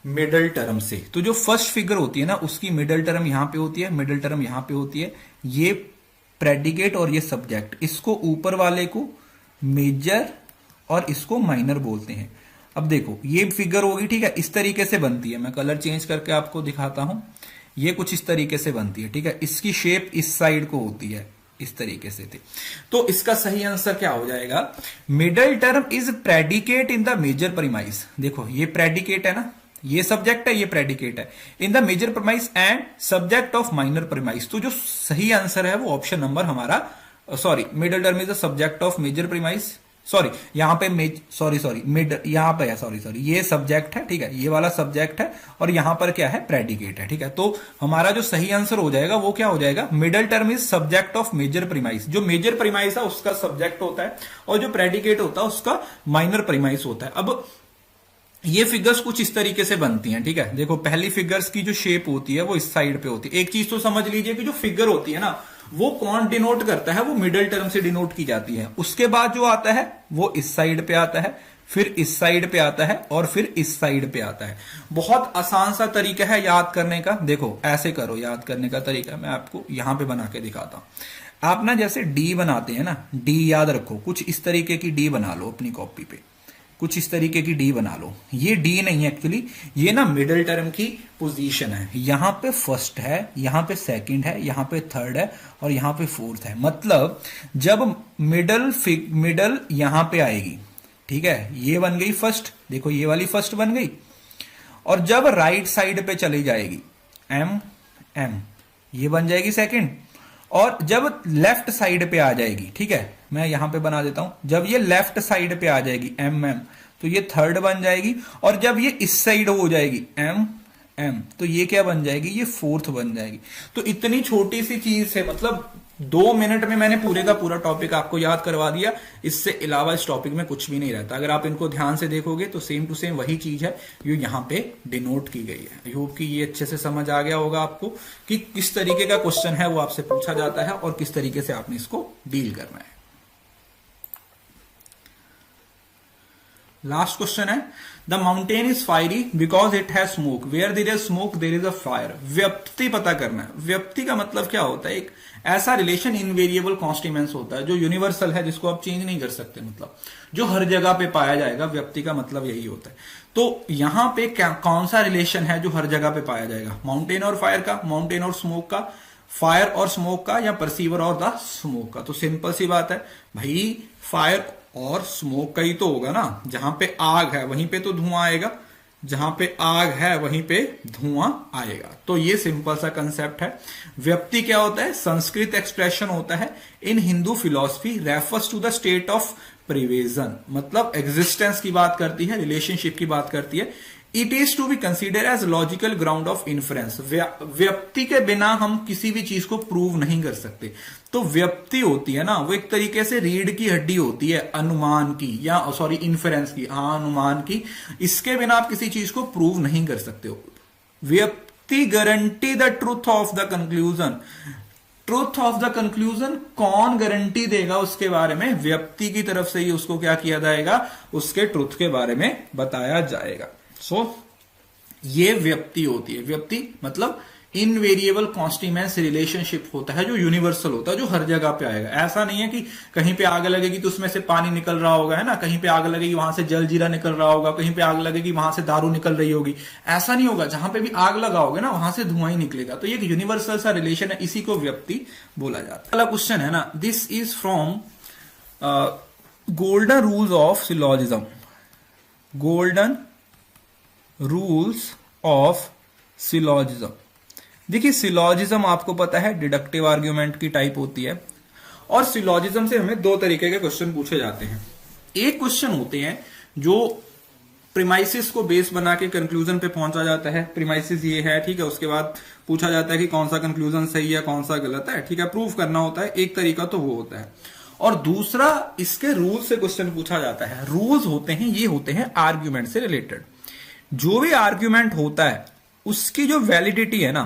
मिडल टर्म से। तो जो फर्स्ट फिगर होती है ना, उसकी मिडल टर्म यहां पे होती है, मिडल टर्म यहां पे होती है, ये प्रेडिकेट और ये सब्जेक्ट, इसको ऊपर वाले को मेजर और इसको माइनर बोलते हैं। अब देखो ये फिगर होगी, ठीक है, इस तरीके से बनती है। मैं कलर चेंज करके आपको दिखाता हूं। ये कुछ इस तरीके से बनती है, ठीक है। इसकी शेप इस साइड को होती है, इस तरीके से थी। तो इसका सही आंसर क्या हो जाएगा? Middle term is predicate in the major premise. देखो ये प्रेडिकेट है ना, ये सब्जेक्ट है, ये प्रेडिकेट है, in the major premise and subject of minor premise. तो जो सही आंसर है वो ऑप्शन नंबर हमारा, sorry, middle term is the subject of major premise, sorry यहां पे मिड यहां पे है, सॉरी ये सब्जेक्ट है, ठीक है, ये वाला सब्जेक्ट है, और यहां पर क्या है? प्रेडिकेट है, ठीक है। तो हमारा जो सही आंसर हो जाएगा वो क्या हो जाएगा? Middle term is subject of major premise. जो मेजर प्रीमाइस है उसका सब्जेक्ट होता है, और जो प्रेडिकेट होता है उसका माइनर प्रीमाइस होता है। अब ये फिगर्स कुछ इस तरीके से बनती हैं, ठीक है। देखो पहली फिगर्स की जो शेप होती है वो इस साइड पे होती है। एक चीज तो समझ लीजिए कि जो फिगर होती है ना, वो कौन डिनोट करता है? वो मिडल टर्म से डिनोट की जाती है। उसके बाद जो आता है वो इस साइड पे आता है, फिर इस साइड पे आता है, और फिर इस साइड पे आता है। बहुत आसान सा तरीका है याद करने का। देखो ऐसे करो, याद करने का तरीका मैं आपको यहां पे बना के दिखाता हूं। आप ना जैसे डी बनाते हैं ना, डी याद रखो, कुछ इस तरीके की डी बना लो अपनी कॉपी पे, कुछ इस तरीके की डी बना लो। ये डी नहीं है एक्चुअली, ये ना मिडल टर्म की पोजीशन है। यहां पे फर्स्ट है, यहां पे सेकंड है, यहां पे थर्ड है, और यहां पे फोर्थ है। मतलब जब मिडल यहां पे आएगी, ठीक है, ये बन गई फर्स्ट, देखो ये वाली फर्स्ट बन गई, और जब राइट साइड पे चली जाएगी एम एम, ये बन जाएगी सेकंड, और जब लेफ्ट साइड पे आ जाएगी, ठीक है, मैं यहां पे बना देता हूं, जब ये लेफ्ट साइड पे आ जाएगी एम एम, तो ये थर्ड बन जाएगी, और जब ये इस साइड हो जाएगी एम एम, तो ये क्या बन जाएगी? ये फोर्थ बन जाएगी। तो इतनी छोटी सी चीज है, मतलब 2 मिनट में मैंने पूरे का पूरा टॉपिक आपको याद करवा दिया। इससे अलावा इस टॉपिक में कुछ भी नहीं रहता। अगर आप इनको ध्यान से देखोगे तो सेम टू सेम वही चीज है जो यहाँ पे डिनोट की गई है। आई होप कि ये अच्छे से समझ आ गया होगा आपको कि किस तरीके का क्वेश्चन है वो आपसे पूछा जाता है और किस तरीके से आपने इसको डील करना है। लास्ट क्वेश्चन है, the mountain is fiery because it has smoke, where there is smoke there is a fire. व्याप्ति पता करना है। व्याप्ति का मतलब क्या होता है? एक ऐसा रिलेशन इनवेरिएबल कॉन्स्टिट्यूएंस होता है जो यूनिवर्सल है, जिसको आप चेंज नहीं कर सकते, मतलब जो हर जगह पे पाया जाएगा। व्याप्ति का मतलब यही होता है। तो यहां पे कौन सा रिलेशन है जो हर जगह पे पाया जाएगा? माउंटेन और फायर का, माउंटेन और स्मोक का, फायर और स्मोक का, या परसीवर और द स्मोक का? तो सिंपल सी बात है भाई, फायर और स्मोक का ही तो होगा ना। जहां पे आग है वहीं पे तो धुआं आएगा, जहां पे आग है वहीं पे धुआं आएगा। तो ये सिंपल सा कंसेप्ट है। व्यक्ति क्या होता है? संस्कृत एक्सप्रेशन होता है in Hindu philosophy, refers to the state of privation, मतलब एग्जिस्टेंस की बात करती है, रिलेशनशिप की बात करती है। It is to be consider as logical ground of inference. व्यक्ति के बिना हम किसी भी चीज को प्रूव नहीं कर सकते। तो व्यक्ति होती है ना, वो एक तरीके से रीढ़ की हड्डी होती है अनुमान की, या सॉरी इन्फ्रेंस की, हाँ अनुमान की। इसके बिना आप किसी चीज को प्रूव नहीं कर सकते हो। व्यक्ति guarantee the truth of the conclusion. Truth of the conclusion कौन गारंटी देगा उसके बारे में? व्यक्ति की तरफ से ही उसको क्या किया जाएगा? उसके ट्रूथ के बारे में बताया जाएगा। सो ये व्यक्ति होती है। व्यक्ति मतलब इनवेरिएबल कॉन्स्टिट्यूएंस रिलेशनशिप होता है जो यूनिवर्सल होता है, जो हर जगह पे आएगा। ऐसा नहीं है कि कहीं पे आग लगेगी तो उसमें से पानी निकल रहा होगा, है ना, कहीं पे आग लगेगी वहां से जलजीरा निकल रहा होगा, कहीं पे आग लगेगी वहां से दारू निकल रही होगी। ऐसा नहीं होगा, जहां पे भी आग लगाओगे ना वहां से धुआं ही निकलेगा। तो ये एक यूनिवर्सल सा रिलेशन है, इसी को व्यक्ति बोला जाता है। अगला क्वेश्चन है ना, this is from golden rules of syllogism. Golden rules of syllogism. देखिए सिलॉजिज्म आपको पता है डिडक्टिव आर्ग्यूमेंट की टाइप होती है, और सिलॉजिज्म से हमें दो तरीके के क्वेश्चन पूछे जाते हैं। एक क्वेश्चन होते हैं जो प्रीमाइसिस को बेस बना के कंक्लूजन पे पहुंचा जाता है। प्रीमाइसिस ये है, ठीक है, उसके बाद पूछा जाता है कि कौन सा कंक्लूजन सही है कौन सा गलत है, ठीक है, प्रूव करना होता है। एक तरीका तो वो होता है, और दूसरा इसके रूल से क्वेश्चन पूछा जाता है। रूल्स होते हैं, ये होते हैं आर्ग्यूमेंट से रिलेटेड। जो भी आर्ग्यूमेंट होता है उसकी जो वैलिडिटी है ना,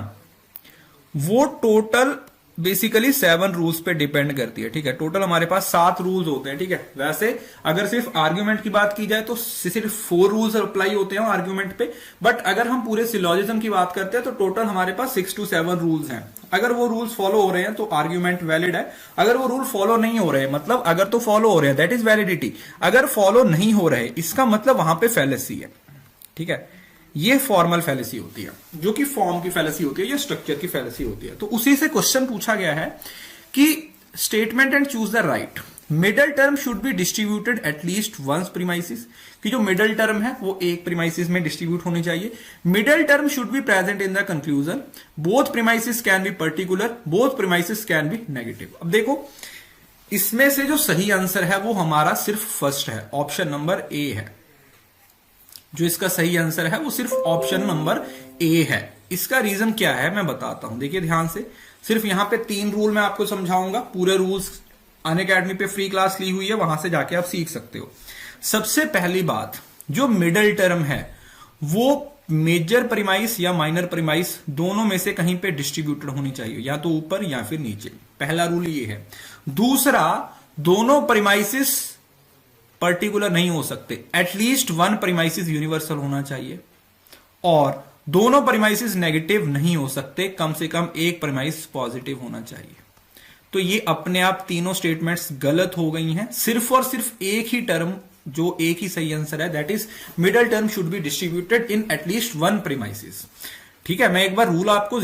वो टोटल बेसिकली 7 रूल्स पे डिपेंड करती है, ठीक है। टोटल हमारे पास 7 रूल्स होते हैं, ठीक है। वैसे अगर सिर्फ आर्ग्यूमेंट की बात की जाए तो सिर्फ 4 रूल्स अप्लाई होते हैं आर्ग्यूमेंट पे, बट अगर हम पूरे सिलॉजिज्म की बात करते हैं तो टोटल हमारे पास 6 to 7 रूल्स हैं। अगर वो रूल्स फॉलो हो रहे हैं तो आर्ग्यूमेंट वैलिड है, अगर वो रूल फॉलो नहीं हो रहे, मतलब अगर तो फॉलो हो रहे हैं दैट इज वैलिडिटी, अगर फॉलो नहीं हो रहे इसका मतलब वहां पे फैलेसी है, ठीक है। ये फॉर्मल फैलेसी होती है, जो कि फॉर्म की फैलेसी होती है, या स्ट्रक्चर की फैलेसी होती है। तो उसी से क्वेश्चन पूछा गया है कि statement and choose the right middle term should be distributed at least once premises, कि जो मिडल टर्म है वो एक प्रीमाइसिस में डिस्ट्रीब्यूट होनी चाहिए। Middle term should be present in the conclusion, both premises can be particular, both premises can be negative. अब देखो इसमें से जो सही आंसर है वो हमारा सिर्फ फर्स्ट है, ऑप्शन नंबर ए है। जो इसका सही आंसर है वो सिर्फ ऑप्शन नंबर ए है। इसका रीजन क्या है मैं बताता हूं, देखिए ध्यान से। सिर्फ यहां पे 3 रूल मैं आपको समझाऊंगा, पूरे रूल्स अनअकैडमी पे फ्री क्लास ली हुई है, वहां से जाके आप सीख सकते हो। सबसे पहली बात, जो मिडल टर्म है वो मेजर प्रीमाइस या माइनर प्रीमाइस दोनों में से कहीं पे डिस्ट्रीब्यूटेड होनी चाहिए, या तो ऊपर या फिर नीचे। पहला रूल ये है। दूसरा, दोनों प्रीमाइसिस पर्टिकुलर नहीं हो सकते, एटलीस्ट 1 प्रीमाइसिस यूनिवर्सल होना चाहिए, और दोनों प्रीमाइसिस नेगेटिव नहीं हो सकते, कम से कम एक प्रीमाइस पॉजिटिव होना चाहिए। तो ये अपने आप तीनों स्टेटमेंट्स गलत हो गई हैं। सिर्फ और सिर्फ एक ही टर्म, जो एक ही सही आंसर है, that is middle term should be distributed in at least 1 premises. ठीक है, मैं एक बार रूल आपको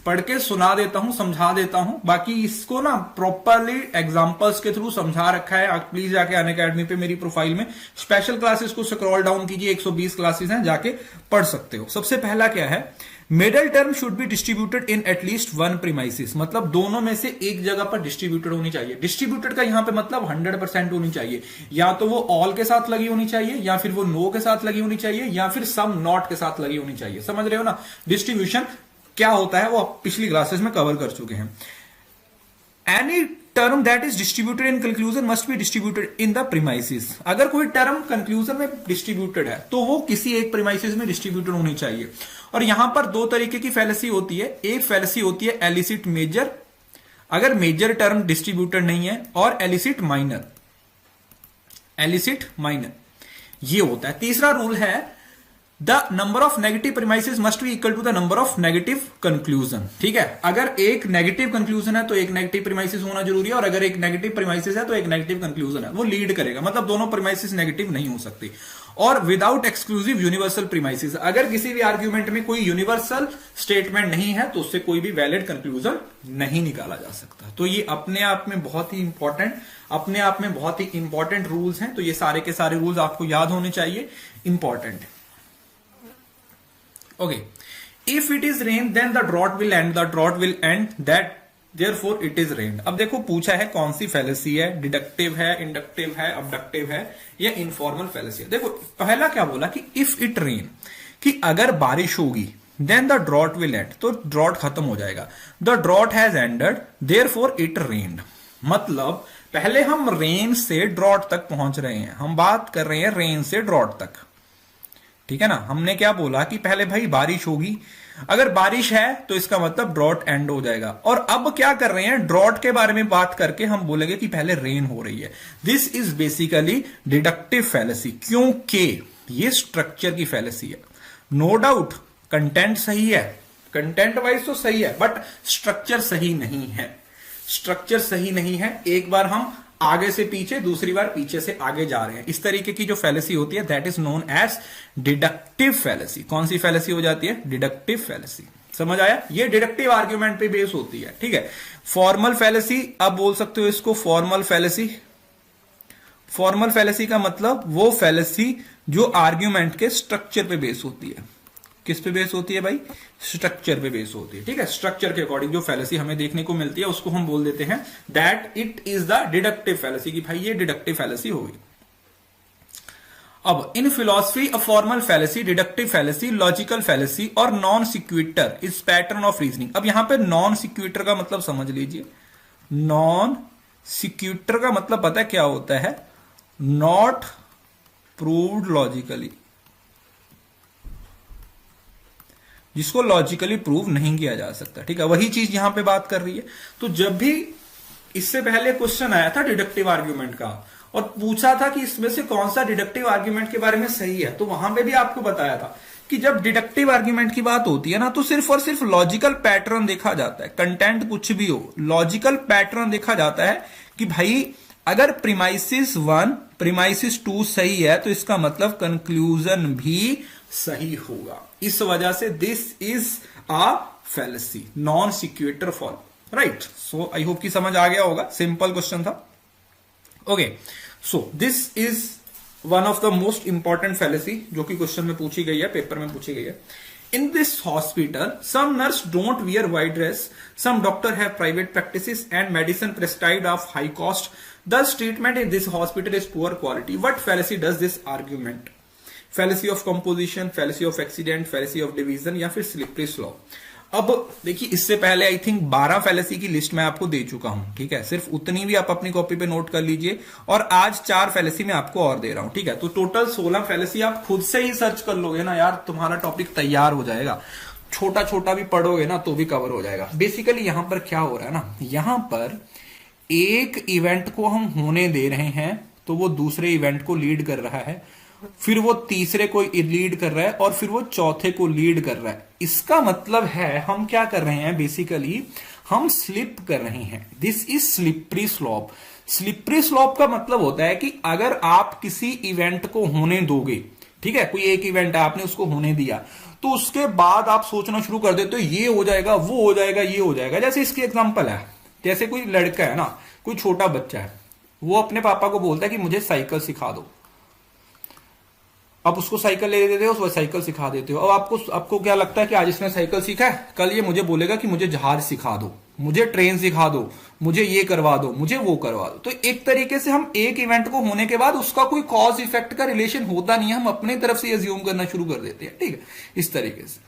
पढ़ के सुना देता हूं, समझा देता हूं, बाकी इसको ना प्रॉपरली एग्जांपल्स के थ्रू समझा रखा है। आप प्लीज जाके अनअकैडमी पे मेरी प्रोफाइल में स्पेशल क्लासेस को स्क्रॉल डाउन कीजिए, 120 क्लासेस हैं, जाके पढ़ सकते हो। सबसे पहला क्या है, middle term should be distributed in at least 1 premises, मतलब दोनों में से एक जगह पर डिस्ट्रीब्यूटेड होनी चाहिए। डिस्ट्रीब्यूटेड का यहां पे मतलब 100% होनी चाहिए, या तो वो ऑल के साथ लगी होनी चाहिए, या फिर वो नो के साथ लगी होनी चाहिए, या फिर सम नॉट के साथ लगी होनी चाहिए। समझ रहे हो ना डिस्ट्रीब्यूशन क्या होता है, वो आप पिछली क्लासेस में कवर कर चुके हैं। Any term that is distributed in conclusion must be distributed in the premises. अगर कोई टर्म कंक्लूजन में डिस्ट्रीब्यूटेड है तो वो किसी एक प्रीमाइसिस में डिस्ट्रीब्यूटेड होनी चाहिए। और यहां पर 2 तरीके की फैलेसी होती है। एक फैलेसी होती है एलिसिट मेजर, अगर मेजर टर्म डिस्ट्रीब्यूटेड नहीं है, और एलिसिट माइनर, एलिसिट माइनर ये होता है। तीसरा रूल है the number of negative premises must be equal to the number of negative conclusion. ठीक है, अगर एक नेगेटिव कंक्लूजन है तो एक नेगेटिव प्रीमाइसिस होना जरूरी है, और अगर एक नेगेटिव प्रीमाइसिस है तो एक नेगेटिव कंक्लूजन है, वो लीड करेगा, मतलब दोनों प्रीमाइसिस नेगेटिव नहीं हो सकती। और विदाउट एक्सक्लूसिव यूनिवर्सल प्रीमाइसिस, अगर किसी भी आर्ग्यूमेंट में कोई यूनिवर्सल स्टेटमेंट नहीं है तो उससे कोई भी वैलिड कंक्लूजन नहीं निकाला जा सकता। तो ये अपने आप में बहुत ही इंपॉर्टेंट रूल्स हैं। तो ये सारे के सारे रूल्स आपको याद होने चाहिए, important. Okay, if it is rain then the drought will end, the drought will end, that therefore it is rained। अब देखो पूछा है कौन सी फैलेसी है, डिडक्टिव है, इंडक्टिव है, अबडक्टिव है, या इनफॉर्मल फैलेसी है। देखो पहला क्या बोला कि इफ इट रेन, कि अगर बारिश होगी, then the drought will end, तो ड्रॉट खत्म हो जाएगा। The drought has ended therefore it rained, मतलब पहले हम रेन से ड्रॉट तक पहुंच रहे हैं, हम बात कर रहे हैं रेन से ड्रॉट तक। ठीक है ना, हमने क्या बोला कि पहले भाई बारिश होगी, अगर बारिश है तो इसका मतलब ड्रॉट एंड हो जाएगा। और अब क्या कर रहे हैं, ड्रॉट के बारे में बात करके हम बोलेंगे कि पहले रेन हो रही है। This is basically deductive fallacy, क्योंकि ये स्ट्रक्चर की फैलेसी है। नो डाउट कंटेंट सही है, कंटेंट वाइज तो सही है बट स्ट्रक्चर सही नहीं है, स्ट्रक्चर सही नहीं है। एक बार हम आगे से पीछे, दूसरी बार पीछे से आगे जा रहे हैं। इस तरीके की जो फैलेसी होती है that is known as deductive fallacy. कौन सी फैलेसी हो जाती है? Deductive fallacy. समझ आया? ये डिडक्टिव आर्ग्यूमेंट पे बेस होती है, ठीक है। फॉर्मल फैलेसी, आप बोल सकते हो इसको फॉर्मल फैलेसी। फॉर्मल फैलेसी का मतलब वो फैलेसी जो आर्ग्यूमेंट के स्ट्रक्चर पे बेस होती है। किस पे बेस होती है भाई? स्ट्रक्चर पे बेस होती है, ठीक है। स्ट्रक्चर के अकॉर्डिंग जो फैलेसी हमें देखने को मिलती है उसको हम बोल देते हैं that it is the deductive fallacy, कि भाई ये डिडक्टिव फैलेसी होगी। अब in philosophy a formal fallacy, deductive fallacy, logical fallacy और non sequitur is pattern of reasoning. अब यहां पे नॉन सिक्विटर का मतलब समझ लीजिए। नॉन सिक्विटर का मतलब पता है क्या होता है? नॉट प्रूव्ड लॉजिकली, जिसको लॉजिकली प्रूव नहीं किया जा सकता, ठीक है। वही चीज यहां पे बात कर रही है। तो जब भी इससे पहले क्वेश्चन आया था डिडक्टिव आर्ग्यूमेंट का और पूछा था कि इसमें से कौन सा डिडक्टिव आर्ग्यूमेंट के बारे में सही है, तो वहां पे भी आपको बताया था कि जब डिडक्टिव आर्ग्यूमेंट की बात होती है ना तो सिर्फ और सिर्फ लॉजिकल पैटर्न देखा जाता है। कंटेंट कुछ भी हो, लॉजिकल पैटर्न देखा जाता है कि भाई अगर प्रीमाइसिस 1 प्रीमाइसिस 2 सही है तो इसका मतलब कंक्लूजन भी सही होगा। इस वजह से this is a fallacy, non sequitur fall, right. So I hope कि समझ आ गया होगा। सिंपल क्वेश्चन था। Okay, so this is one of the most important fallacy जो कि क्वेश्चन में पूछी गई है, पेपर में पूछी गई है। In this hospital, some nurse don't wear white dress. Some doctor have private practices and medicine prescribed of high cost. Thus, treatment in this hospital is poor quality. What fallacy does this argument? Fallacy of composition, fallacy of accident, fallacy of division या फिर slippery slope। अब देखिए, इससे पहले I think 12 fallacy की list मैं आपको दे चुका हूं, ठीक है। सिर्फ उतनी भी आप अपनी कॉपी पे नोट कर लीजिए और आज 4 फैलेसी मैं आपको और दे रहा हूं, ठीक है। तो टोटल 16 फैलेसी आप खुद से ही सर्च कर लोगे ना यार, तुम्हारा टॉपिक तैयार हो जाएगा। छोटा छोटा भी पढ़ोगे ना तो भी कवर हो जाएगा। बेसिकली यहां पर क्या हो रहा है ना, यहां पर एक इवेंट को हम होने दे रहे हैं तो वो दूसरे इवेंट को लीड कर रहा है, फिर वो तीसरे को लीड कर रहा है और फिर वो चौथे को लीड कर रहा है। इसका मतलब है हम क्या कर रहे हैं, बेसिकली हम स्लिप कर रहे हैं। This is slippery slope. Slippery slope का मतलब होता है कि अगर आप किसी इवेंट को होने दोगे, ठीक है, कोई एक इवेंट है आपने उसको होने दिया, तो उसके बाद आप सोचना शुरू कर देते हो ये हो जाएगा, वो हो जाएगा, ये हो जाएगा। जैसे इसकी एग्जांपल है, जैसे कोई लड़का है ना, कोई छोटा बच्चा है, वो अपने पापा को बोलता है कि मुझे साइकिल सिखा दो। अब उसको साइकिल ले देते हो, उसको साइकिल सिखा देते हो। अब आपको क्या लगता है कि आज इसने साइकिल सीखा है, कल ये मुझे बोलेगा कि मुझे जहाज सिखा दो, मुझे ट्रेन सिखा दो, मुझे ये करवा दो, मुझे वो करवा दो। तो एक तरीके से हम एक इवेंट को होने के बाद उसका कोई कॉज इफेक्ट का रिलेशन होता नहीं है, हम अपनी तरफ से अज्यूम करना शुरू कर देते हैं, ठीक है, इस तरीके से।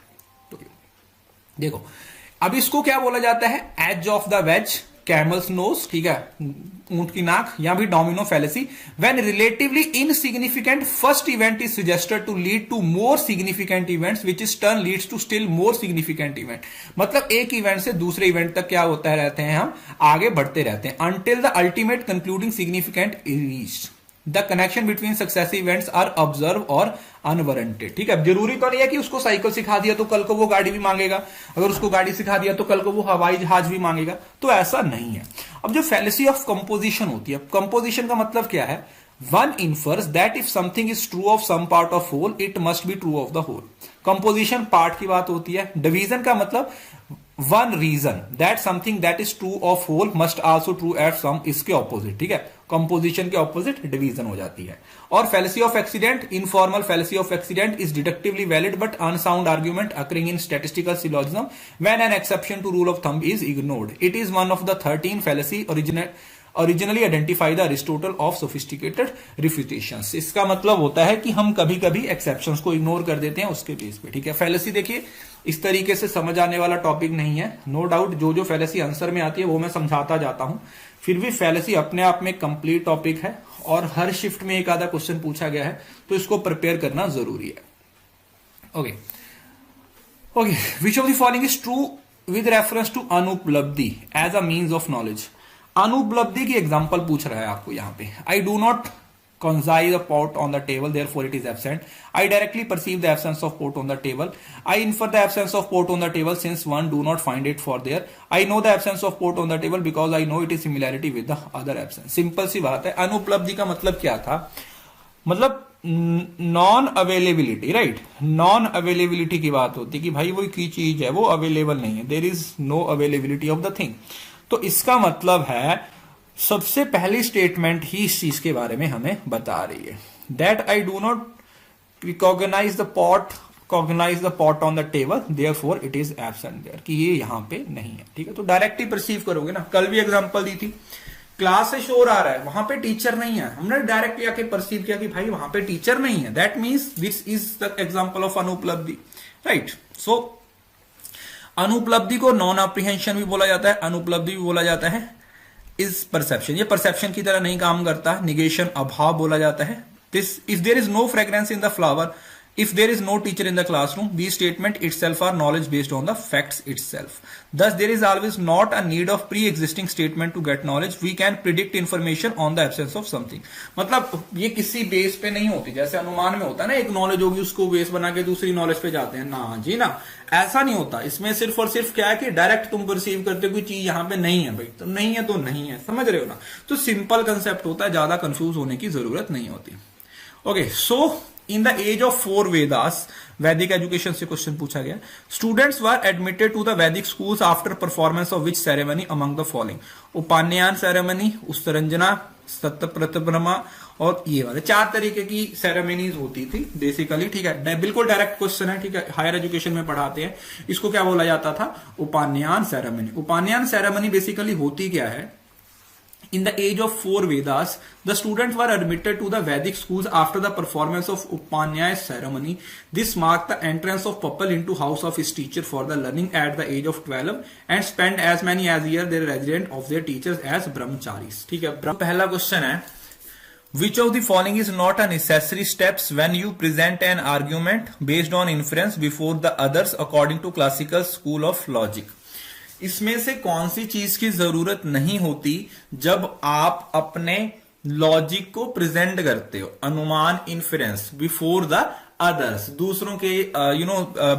तो देखो, अब इसको क्या बोला जाता है? Edge of the wedge, camel's nose, ठीक है, ऊंट की नाक, या भी domino fallacy. When relatively insignificant first event is suggested to lead to more significant events which is turn leads to still more significant event. मतलब एक इवेंट से दूसरे इवेंट तक क्या होता रहते हैं, हम आगे बढ़ते रहते हैं until the ultimate concluding significant is reached. The connection between successive events are observe और अनवारंटेड। ठीक है, अब जरूरी तो नहीं है कि उसको साइकिल सिखा दिया तो कल को वो गाड़ी भी मांगेगा, अगर उसको गाड़ी सिखा दिया तो कल को वो हवाई जहाज भी मांगेगा, तो ऐसा नहीं है। अब जो फैलेसी ऑफ कंपोजिशन होती है, कंपोजिशन का मतलब क्या है? One infers that if something is true of some part of whole it must be true of the whole. Composition part की बात होती है। डिवीजन का मतलब one reason that something that is true of whole must also true at some, इसके opposite. ठीक है, composition के ऑपोजिट डिवीजन हो जाती है। और fallacy of accident, informal fallacy of accident is deductively valid but unsound argument occurring in statistical syllogism when an exception to rule of thumb is ignored. It is one of the 13 fallacy originally identify the Aristotle of sophisticated refutations. इसका मतलब होता है कि हम कभी कभी exceptions को ignore कर देते हैं उसके बेस पे। ठीक है, फैलेसी देखिए इस तरीके से समझ आने वाला टॉपिक नहीं है, नो डाउट। जो जो फैलेसी आंसर में आती है वो मैं समझाता जाता हूं, फिर भी फैलेसी अपने आप में कंप्लीट टॉपिक है और हर शिफ्ट में एक आधा क्वेश्चन पूछा गया है, तो इसको प्रिपेयर करना जरूरी है। Okay okay, which of the following is true with reference to anupalabdhi as a means of knowledge. अनुपलब्धि की एग्जांपल पूछ रहा है आपको यहां पे। I do not consider the pot on the table, therefore it is absent. I directly perceive the absence of pot on the table. I infer the absence of pot on the table since one do not find it for there. I know the absence of pot on the table because I know it is similarity with the other absence. Simple सी बात है। अनुपलब्धि का मतलब क्या था? मतलब non availability, right. Non availability की बात होती है कि भाई वो की चीज है वो अवेलेबल नहीं है, there is no availability of the thing. तो इसका मतलब है सबसे पहली स्टेटमेंट ही इस चीज के बारे में हमें बता रही है, that I do not recognize the pot on the table, therefore it is absent there, कि ये यहां पे नहीं है। ठीक है, तो डायरेक्ट ही परसीव करोगे ना। कल भी एग्जांपल दी थी, क्लास से शोर आ रहा है, वहां पे टीचर नहीं है, हमने डायरेक्टली आके परसीव किया कि भाई वहां पे टीचर नहीं है, that means this is the example of anupalabdhi, right. So अनुपलब्धि को नॉन अप्रीहेंशन भी बोला जाता है, अनुपलब्धि भी बोला जाता है। इज परसेप्शन, ये परसेप्शन की तरह नहीं काम करता। निगेशन, अभाव बोला जाता है। This if there is no fragrance in the flower, if there is no teacher in the classroom, these statements itself are knowledge based on the facts itself. Thus there is always not a need of pre-existing statement to get knowledge. We can predict information on the absence of something. मतलब ये किसी base पे नहीं होती, जैसे अनुमान में होता है ना, एक नॉलेज होगी उसको बेस बना के दूसरी नॉलेज पे जाते हैं ना जी ना, ऐसा नहीं होता। इसमें सिर्फ और सिर्फ क्या है कि डायरेक्ट तुम परसीव करते हो कोई चीज यहाँ पे नहीं है, भाई तो नहीं है तो नहीं है, समझ रहे हो ना। तो सिंपल कंसेप्ट होता है, ज्यादा कंफ्यूज होने की जरूरत नहीं होती। Okay, so in the age of 4 Vedas, Vedic education से क्वेश्चन पूछा गया। Students were admitted to the Vedic schools after performance of which ceremony among the following? Upanayana ceremony, Utsarjana, सत्यप्रतिब्रह्मा, और ये वाले 4 तरीके की सेरेमनीज होती थी बेसिकली। ठीक है, बिल्कुल डायरेक्ट क्वेश्चन है। ठीक है, हायर एजुकेशन में पढ़ाते हैं इसको। क्या बोला जाता था? उपान्यान सेरेमनी। उपान्यान सेरेमनी बेसिकली होती क्या है? In the age of 4 Vedas, the students were admitted to the Vedic schools after the performance of Upanyaya ceremony. This marked the entrance of pupil into house of his teacher for the learning at the age of 12 and spent as many as year their resident of their teachers as brahmacharis. ठीक है, पहला question है, which of the following is not a necessary steps when you present an argument based on inference before the others according to classical school of logic? इसमें से कौन सी चीज की जरूरत नहीं होती जब आप अपने लॉजिक को प्रेजेंट करते हो, अनुमान, इन्फरेंस, बिफोर द अदर्स, दूसरों के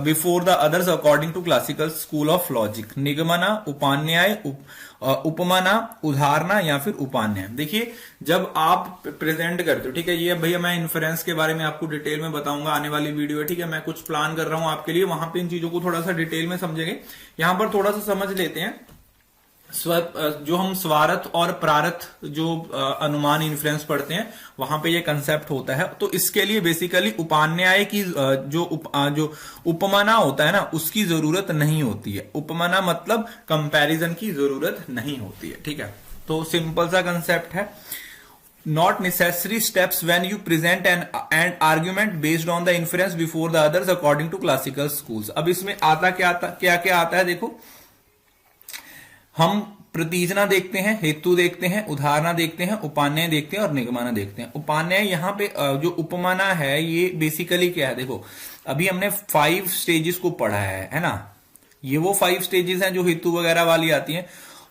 before the others according to classical school of logic? Nigamana, upanaya, upamana, udaharana या फिर उपान्याय। देखिए, जब आप प्रेजेंट करते हो, ठीक है, ये भैया मैं इन्फ्रेंस के बारे में आपको डिटेल में बताऊंगा आने वाली वीडियो है। ठीक है, मैं कुछ प्लान कर रहा हूं आपके लिए, वहां पे इन चीजों को थोड़ा सा डिटेल में समझेंगे। यहां पर थोड़ा सा समझ लेते हैं जो हम स्वार्थ और प्रारथ जो अनुमान इन्फ्लुएंस पढ़ते हैं वहां पे ये कंसेप्ट होता है। तो इसके लिए बेसिकली उपान्याय की जो उपमाना होता है ना, उसकी जरूरत नहीं होती है। उपमाना मतलब कंपैरिजन की जरूरत नहीं होती है। ठीक है, तो सिंपल सा कंसेप्ट है। Not necessary steps when you present an argument based on the inference before the others according to classical schools. अब इसमें आता क्या आता है? देखो, हम प्रतीजना देखते हैं, हेतु देखते हैं, उदाहरणा देखते हैं, उपान्याय देखते हैं और निगमना देखते हैं। उपान्याय यहाँ पे जो उपमाना है ये बेसिकली क्या है? देखो, अभी हमने 5 स्टेजेस को पढ़ा है ना, ये वो 5 स्टेजेस हैं जो हेतु वगैरह वाली आती हैं।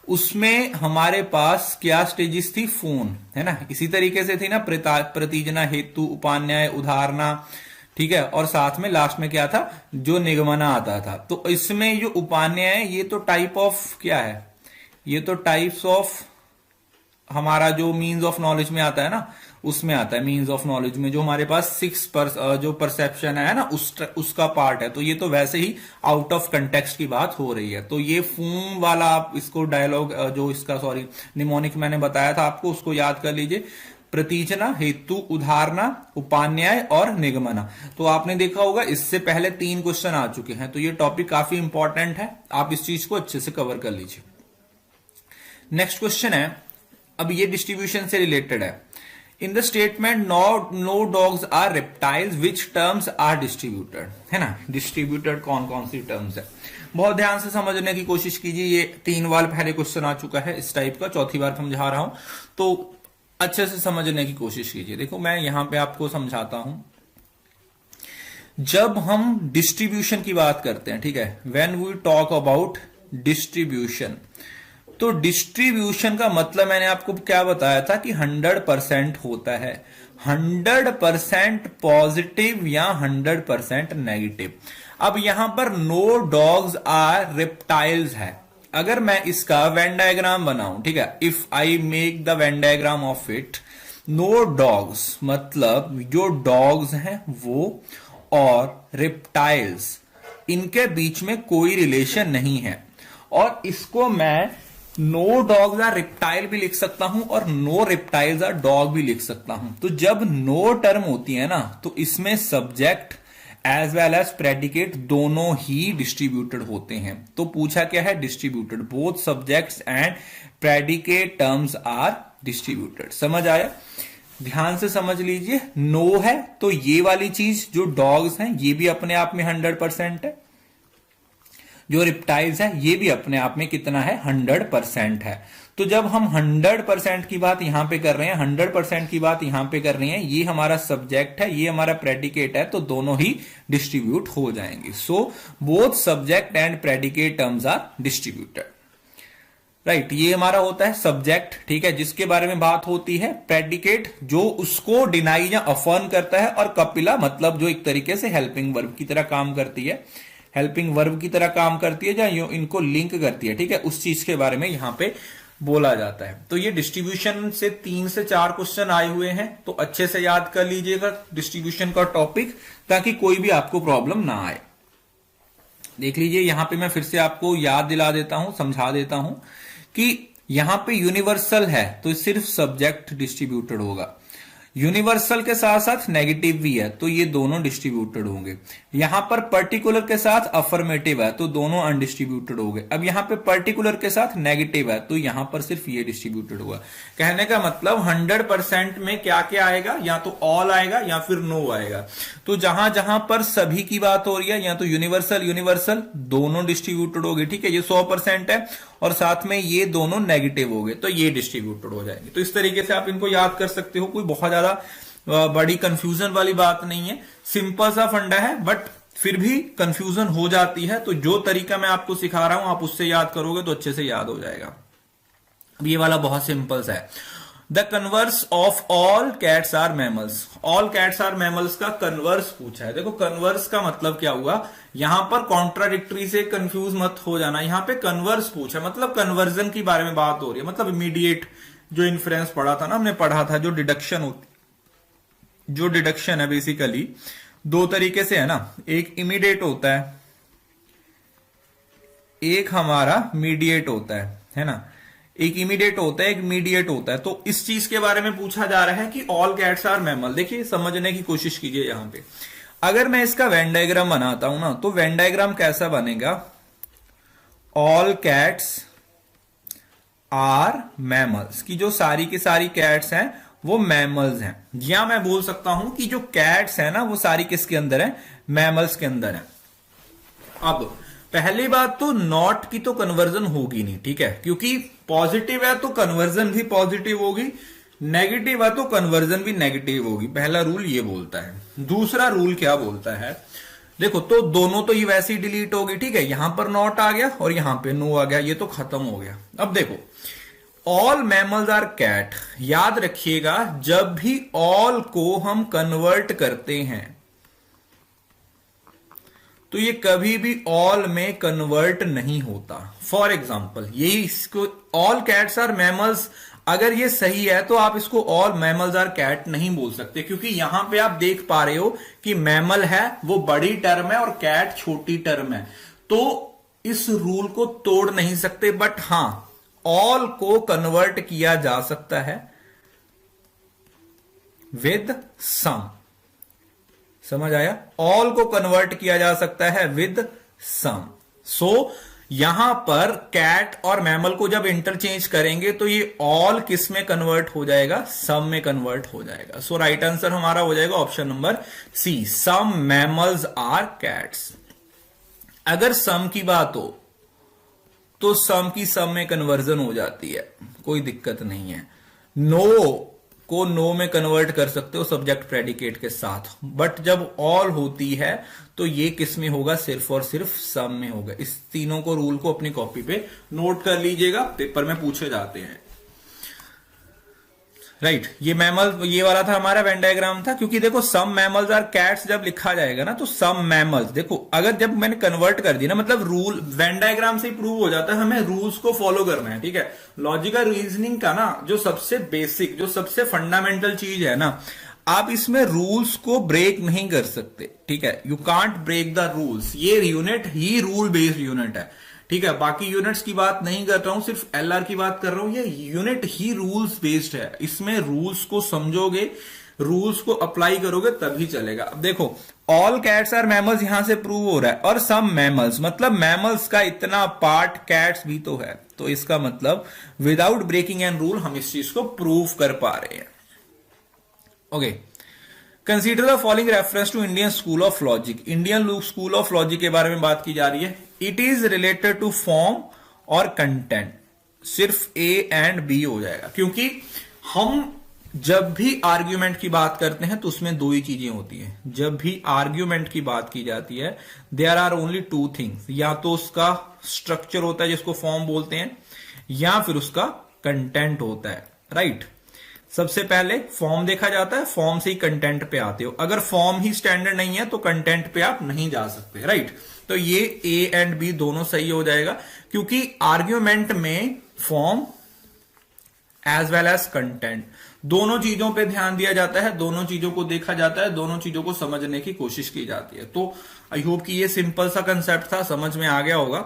उसमें हमारे पास क्या स्टेजेस थी? फोन, है ना, इसी तरीके से थी ना, प्रतीजना, हेतु, उपान्याय, उदाहरणा, ठीक है, और साथ में लास्ट में क्या था? जो निगमना आता था। तो इसमें जो उपान्याय है ये तो टाइप ऑफ क्या है? ये तो टाइप्स ऑफ हमारा जो मीन्स ऑफ नॉलेज में आता है ना, उसमें आता है। मीन्स ऑफ नॉलेज में जो हमारे पास 6 जो परसेप्शन है ना, उसका पार्ट है। तो ये तो वैसे ही आउट ऑफ कंटेक्स्ट की बात हो रही है। तो ये फूम वाला आप इसको डायलॉग जो इसका निमोनिक मैंने बताया था आपको, उसको याद कर लीजिए। प्रतीजना, हेतु, उदाहरणा, उपान्याय और निगमना। तो आपने देखा होगा इससे पहले 3 क्वेश्चन आ चुके हैं। तो ये टॉपिक काफी इंपॉर्टेंट है, आप इस चीज को अच्छे से कवर कर लीजिए। नेक्स्ट क्वेश्चन है, अब ये डिस्ट्रीब्यूशन से रिलेटेड है। In the statement no dogs are reptiles, which terms are distributed, है ना। डिस्ट्रीब्यूटेड कौन कौन सी टर्म्स है, बहुत ध्यान से समझने की कोशिश कीजिए। ये 3 बार पहले क्वेश्चन आ चुका है इस टाइप का, 4थी बार समझा रहा हूं, तो अच्छे से समझने की कोशिश कीजिए। देखो, मैं यहां पे आपको समझाता हूं। जब हम डिस्ट्रीब्यूशन की बात करते हैं, ठीक है, when we talk about distribution, तो डिस्ट्रीब्यूशन का मतलब मैंने आपको क्या बताया था कि 100% होता है। 100% पॉजिटिव या 100% नेगेटिव। अब यहां पर नो डॉग्स आर रेप्टाइल्स है। अगर मैं इसका वेन डायग्राम बनाऊं, ठीक है, if I make the Venn diagram of it, no dogs मतलब जो डॉग्स हैं वो और रेप्टाइल्स, इनके बीच में कोई रिलेशन नहीं है। और इसको मैं नो डॉग्स आर रेप्टाइल भी लिख सकता हूं और नो रेप्टाइल्स आर डॉग भी लिख सकता हूं। तो जब नो टर्म होती है ना, तो इसमें subject as well as predicate दोनों ही डिस्ट्रीब्यूटेड होते हैं। तो पूछा क्या है, distributed, both subjects and predicate terms are distributed. समझ आया? ध्यान से समझ लीजिए, नो है तो ये वाली चीज जो डॉग्स हैं ये भी अपने आप में 100% है, जो रिप्टाइल्स है ये भी अपने आप में कितना है, 100% है। तो जब हम 100% की बात यहां पे कर रहे हैं, 100% की बात यहां पे कर रहे हैं, ये हमारा सब्जेक्ट है, ये हमारा प्रेडिकेट है, तो दोनों ही डिस्ट्रीब्यूट हो जाएंगे। So both subject and predicate terms are distributed. Right, ये हमारा होता है सब्जेक्ट, ठीक है, जिसके बारे में बात होती है। प्रेडिकेट जो उसको डिनाई या अफर्म करता है, और कपिला मतलब जो एक तरीके से हेल्पिंग वर्ब की तरह काम करती है, हेल्पिंग वर्ब की तरह काम करती है, या इनको लिंक करती है, ठीक है, उस चीज के बारे में यहां पे बोला जाता है। तो ये डिस्ट्रीब्यूशन से 3 से 4 क्वेश्चन आए हुए हैं, तो अच्छे से याद कर लीजिएगा डिस्ट्रीब्यूशन का टॉपिक, ताकि कोई भी आपको प्रॉब्लम ना आए। देख लीजिए, यहां पे मैं फिर से आपको याद दिला देता हूं, समझा देता हूं कि यहां पे यूनिवर्सल है तो सिर्फ सब्जेक्ट डिस्ट्रीब्यूटेड होगा, यूनिवर्सल के साथ साथ नेगेटिव भी है तो ये दोनों डिस्ट्रीब्यूटेड होंगे। यहां पर पर्टिकुलर के साथ अफर्मेटिव है तो दोनों अनडिस्ट्रीब्यूटेड हो गए। अब यहां पे पर्टिकुलर के साथ नेगेटिव है तो यहां पर सिर्फ ये डिस्ट्रीब्यूटेड होगा। कहने का मतलब 100% में क्या क्या आएगा, या तो ऑल आएगा या फिर नो आएगा। तो जहां जहां पर सभी की बात हो रही है, या तो यूनिवर्सल यूनिवर्सल दोनों डिस्ट्रीब्यूटेड हो गए, ठीक है, ये 100% है, और साथ में ये दोनों नेगेटिव हो गए तो ये डिस्ट्रीब्यूटेड हो जाएंगे। तो इस तरीके से आप इनको याद कर सकते हो, कोई बहुत ज्यादा बड़ी कंफ्यूजन वाली बात नहीं है, सिंपल सा फंडा है, बट फिर भी कंफ्यूजन हो जाती है। तो जो तरीका मैं आपको सिखा रहा हूं आप उससे याद करोगे तो अच्छे से याद हो जाएगा। अब ये वाला बहुत सिंपल सा है, the converse of all cats are mammals. All cats are mammals का कन्वर्स पूछा है। देखो कन्वर्स का मतलब क्या हुआ, यहां पर कॉन्ट्राडिक्टरी से कंफ्यूज मत हो जाना, यहां पे कन्वर्स पूछा मतलब कन्वर्जन की बारे में बात हो रही है, मतलब इमीडिएट जो इन्फ्रेंस पढ़ा था ना, हमने पढ़ा था जो डिडक्शन होती, जो डिडक्शन है बेसिकली 2 तरीके से है ना, एक इमीडिएट होता है, एक हमारा मीडिएट होता है ना, एक इमीडिएट होता है, एक मीडिएट होता है। तो इस चीज के बारे में पूछा जा रहा है कि ऑल कैट्स आर मैमल। देखिए समझने की कोशिश कीजिए यहां पे, अगर मैं इसका वेन डायग्राम बनाता हूं ना, तो वेन डायग्राम कैसा बनेगा, ऑल कैट्स आर मैमल्स, की जो सारी की सारी कैट्स हैं वो मैमल्स हैं। या मैं बोल सकता हूं कि जो कैट्स हैं ना वो सारी किसके अंदर है, मैमल्स के अंदर है। अब पहली बात तो नॉट की तो कन्वर्जन होगी नहीं, ठीक है, क्योंकि पॉजिटिव है तो कन्वर्जन भी पॉजिटिव होगी, नेगेटिव है तो कन्वर्जन भी नेगेटिव होगी। पहला रूल ये बोलता है। दूसरा रूल क्या बोलता है, देखो तो दोनों तो ये वैसे ही डिलीट होगी, ठीक है, यहां पर नॉट आ गया और यहां पे नो आ गया, ये तो खत्म हो गया। अब देखो ऑल मैमल्स आर कैट, याद रखिएगा जब भी ऑल को हम कन्वर्ट करते हैं तो ये कभी भी ऑल में कन्वर्ट नहीं होता। फॉर एग्जाम्पल यही इसको ऑल कैट्स आर मैमल्स, अगर ये सही है तो आप इसको ऑल मैमल्स आर कैट नहीं बोल सकते, क्योंकि यहां पे आप देख पा रहे हो कि मैमल है वो बड़ी टर्म है और कैट छोटी टर्म है, तो इस रूल को तोड़ नहीं सकते। बट हां ऑल को कन्वर्ट किया जा सकता है विद सम, समझ आया, ऑल को कन्वर्ट किया जा सकता है विद सम। सो यहां पर कैट और मैमल को जब इंटरचेंज करेंगे तो ये ऑल किस में कन्वर्ट हो जाएगा, सम में कन्वर्ट हो जाएगा। सो राइट आंसर हमारा हो जाएगा option number C, some mammals are cats. अगर सम की बात हो तो सम की सम में कन्वर्जन हो जाती है, कोई दिक्कत नहीं है। नो को नो में कन्वर्ट कर सकते हो सब्जेक्ट प्रेडिकेट के साथ, बट जब ऑल होती है तो ये किस में होगा, सिर्फ और सिर्फ सम में होगा। इस तीनों को रूल को अपनी कॉपी पे नोट कर लीजिएगा, पेपर में पूछे जाते हैं। राइट ये मैमल, ये वाला था हमारा वेन डायग्राम था, क्योंकि देखो सम मैमल्स आर कैट्स जब लिखा जाएगा ना, तो सम मैमल्स, देखो अगर जब मैंने कन्वर्ट कर दी ना, मतलब रूल वेन डायग्राम से ही प्रूव हो जाता है, हमें रूल्स को फॉलो करना है, ठीक है। लॉजिकल रीजनिंग का ना जो सबसे बेसिक, जो सबसे फंडामेंटल चीज है ना, आप इसमें रूल्स को ब्रेक नहीं कर सकते, ठीक है। You can't break the rules, ये यूनिट ही रूल बेस्ड यूनिट है, ठीक है। बाकी यूनिट्स की बात नहीं कर रहा हूं, सिर्फ एलआर की बात कर रहा हूं। ये यूनिट ही रूल्स बेस्ड है, इसमें रूल्स को समझोगे, रूल्स को अप्लाई करोगे तभी चलेगा। अब देखो ऑल कैट्स आर मैमल्स यहां से प्रूव हो रहा है, और सम मैमल्स, मतलब मैमल्स का इतना पार्ट कैट्स भी तो है, तो इसका मतलब विदाउट ब्रेकिंग एन रूल हम इस चीज को प्रूव कर पा रहे हैं। Okay, consider the following reference to Indian school of logic. Indian school of logic के बारे में बात की जा रही है। It is related to form और कंटेंट, सिर्फ ए एंड बी हो जाएगा, क्योंकि हम जब भी आर्ग्यूमेंट की बात करते हैं तो उसमें दो ही चीजें होती हैं। जब भी आर्ग्यूमेंट की बात की जाती है, there are only two things, या तो उसका स्ट्रक्चर होता है जिसको फॉर्म बोलते हैं, या फिर उसका कंटेंट होता है, राइट। सबसे पहले फॉर्म देखा जाता है, फॉर्म से ही कंटेंट पे आते हो। अगर फॉर्म ही स्टैंडर्ड नहीं है तो कंटेंट पे आप नहीं जा सकते, राइट। तो ये ए एंड बी दोनों सही हो जाएगा, क्योंकि आर्ग्यूमेंट में form as well as content दोनों चीजों पे ध्यान दिया जाता है, दोनों चीजों को देखा जाता है, दोनों चीजों को समझने की कोशिश की जाती है। तो आई होप कि ये सिंपल सा कंसेप्ट था, समझ में आ गया होगा।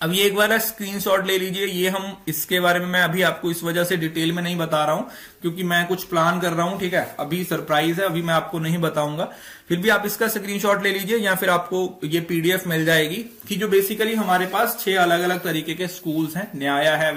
अब ये एक बार स्क्रीनशॉट ले लीजिए। ये हम इसके बारे में मैं अभी आपको इस वजह से डिटेल में नहीं बता रहा हूं, क्योंकि मैं कुछ प्लान कर रहा हूं, ठीक है। अभी सरप्राइज है, अभी मैं आपको नहीं बताऊंगा। फिर भी आप इसका स्क्रीनशॉट ले लीजिए, या फिर आपको ये पीडीएफ मिल जाएगी कि जो बेसिकली हमारे पास 6 अलग अलग तरीके के स्कूल्स हैं। न्याय है,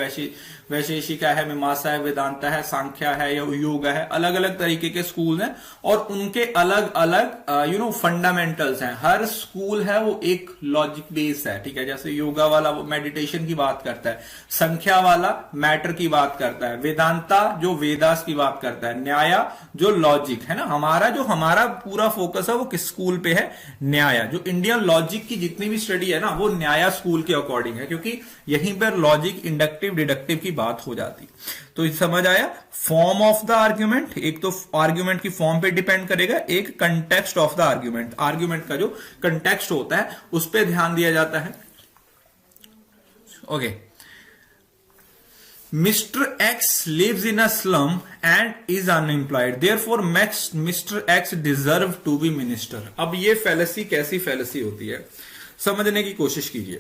वैशेषिका है, मीमांसा है, वेदांता है, सांख्या है, या योगा है। अलग अलग तरीके के स्कूल हैं और उनके अलग अलग फंडामेंटल्स हैं। हर स्कूल है वो एक लॉजिक बेस है, ठीक है। जैसे योगा वाला वो मेडिटेशन की बात करता है, संख्या वाला मैटर की बात करता है, वेदांता जो वेदास की बात करता है, न्याय जो लॉजिक है ना। हमारा पूरा फोकस है वो किस स्कूल पे है, न्याय। जो इंडियन लॉजिक की जितनी भी स्टडी है ना, वो न्याय स्कूल के अकॉर्डिंग है, क्योंकि यहीं पर लॉजिक, इंडक्टिव, डिडक्टिव की बात हो जाती। तो समझ आया। फॉर्म ऑफ द आर्ग्यूमेंट, एक तो आर्ग्यूमेंट की फॉर्म पे डिपेंड करेगा, एक context of the argument, argument का जो कंटेक्स्ट होता है उस पर ध्यान दिया जाता है। Okay, Mr. X lives in a slum and is unemployed. Therefore, Mr. X deserve to be minister. अब ये फैलेसी कैसी फैलेसी होती है, समझने की कोशिश कीजिए।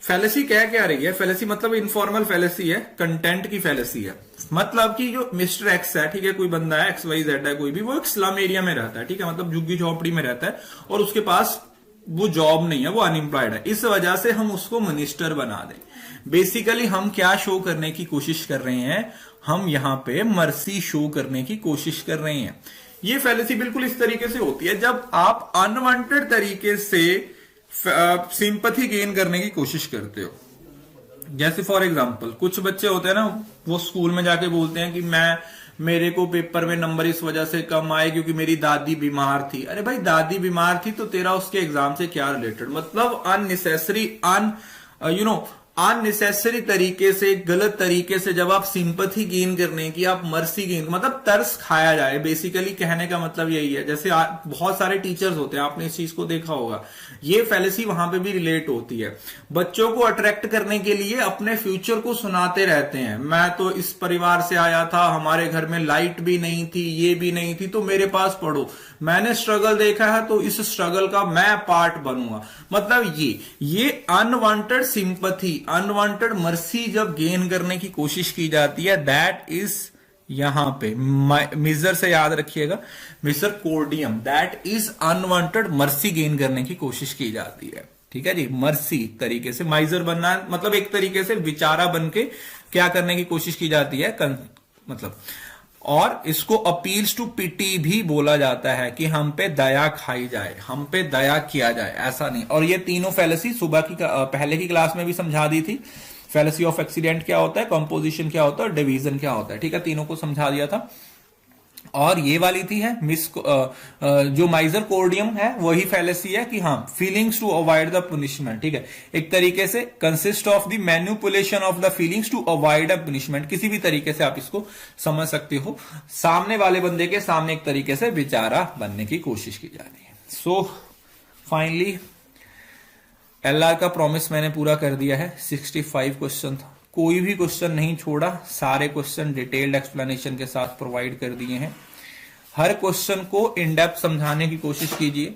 फैलेसी क्या रही है? फैलेसी मतलब इनफॉर्मल फैलेसी है, कंटेंट की फैलेसी है। मतलब कि जो मिस्टर एक्स है, ठीक है, कोई बंदा है, XYZ है कोई भी, वो एक स्लम एरिया में रहता है, ठीक है, मतलब झुग्गी झोपड़ी में रहता है, और उसके पास वो जॉब नहीं है, वो अनएम्प्लॉयड है। इस वजह से हम उसको मिनिस्टर बना दें। बेसिकली हम क्या शो करने की कोशिश कर रहे हैं? हम यहां पे मर्सी शो करने की कोशिश कर रहे हैं। ये फैलेसी बिल्कुल इस तरीके से होती है जब आप अनवांटेड तरीके से सिंपैथी गेन करने की कोशिश करते हो। जैसे फॉर एग्जांपल कुछ बच्चे होते हैं ना, वो स्कूल में जाके बोलते हैं कि मेरे को पेपर में नंबर इस वजह से कम आए क्योंकि मेरी दादी बीमार थी। अरे भाई, दादी बीमार थी तो तेरा उसके एग्जाम से क्या रिलेटेड? मतलब अननेसेसरी अननेसेसरी तरीके से, गलत तरीके से जब आप सिंपैथी गेन करने की, आप मर्सी गेन, मतलब तरस खाया जाए, बेसिकली कहने का मतलब यही है। जैसे बहुत सारे टीचर्स होते हैं, आपने इस चीज को देखा होगा, ये फैलेसी वहां पे भी रिलेट होती है। बच्चों को अट्रैक्ट करने के लिए अपने फ्यूचर को सुनाते रहते हैं। मैं तो इस परिवार से आया था, हमारे घर में लाइट भी नहीं थी, ये भी नहीं थी, तो मेरे पास पढ़ो, मैंने स्ट्रगल देखा है तो इस स्ट्रगल का मैं पार्ट बनूंगा। मतलब ये अनवांटेड सिंपैथी, अनवांटेड मर्सी जब गेन करने की कोशिश की जाती है, दैट इज यहां पे मिजर से याद रखिएगा, misericordiam, that is unwanted mercy gain करने की कोशिश की जाती है। ठीक है जी, मर्सी तरीके से माइजर बनना, मतलब एक तरीके से विचारा बन के क्या करने की कोशिश की जाती है, मतलब। और इसको अपील्स टू पिटी भी बोला जाता है कि हम पे दया खाई जाए, हम पे दया किया जाए, ऐसा नहीं। और ये तीनों फैलेसी सुबह की पहले की क्लास में भी समझा दी थी। फैलेसी ऑफ एक्सीडेंट क्या होता है, कंपोजिशन क्या होता है और डिवीजन क्या होता है, ठीक है, तीनों को समझा दिया था। और ये वाली थी है जो माइजर कोर्डियम है वही फैलेसी है कि हाँ feelings to avoid the punishment, ठीक है, एक तरीके से consist of the manipulation of the feelings to avoid a punishment, किसी भी तरीके से आप इसको समझ सकते हो। सामने वाले बंदे के सामने एक तरीके से बेचारा बनने की कोशिश की जा रही है। सो फाइनली एलआर का प्रॉमिस मैंने पूरा कर दिया है। 65 क्वेश्चन था, कोई भी क्वेश्चन नहीं छोड़ा, सारे क्वेश्चन डिटेल्ड एक्सप्लेनेशन के साथ प्रोवाइड कर दिए हैं। हर क्वेश्चन को इन डेप्थ समझाने की कोशिश कीजिए।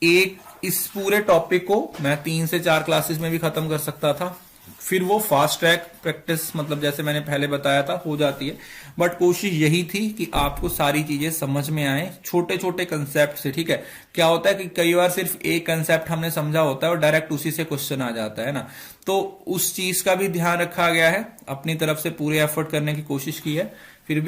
एक इस पूरे टॉपिक को मैं 3 से 4 क्लासेस में भी खत्म कर सकता था, फिर वो फास्ट ट्रैक प्रैक्टिस मतलब जैसे मैंने पहले बताया था हो जाती है, बट कोशिश यही थी कि आपको सारी चीजें समझ में आए छोटे छोटे कंसेप्ट से, ठीक है। क्या होता है कि कई बार सिर्फ एक कंसेप्ट हमने समझा होता है और डायरेक्ट उसी से क्वेश्चन आ जाता है ना, तो उस चीज का भी ध्यान रखा गया है, अपनी तरफ से पूरे एफर्ट करने की कोशिश की है।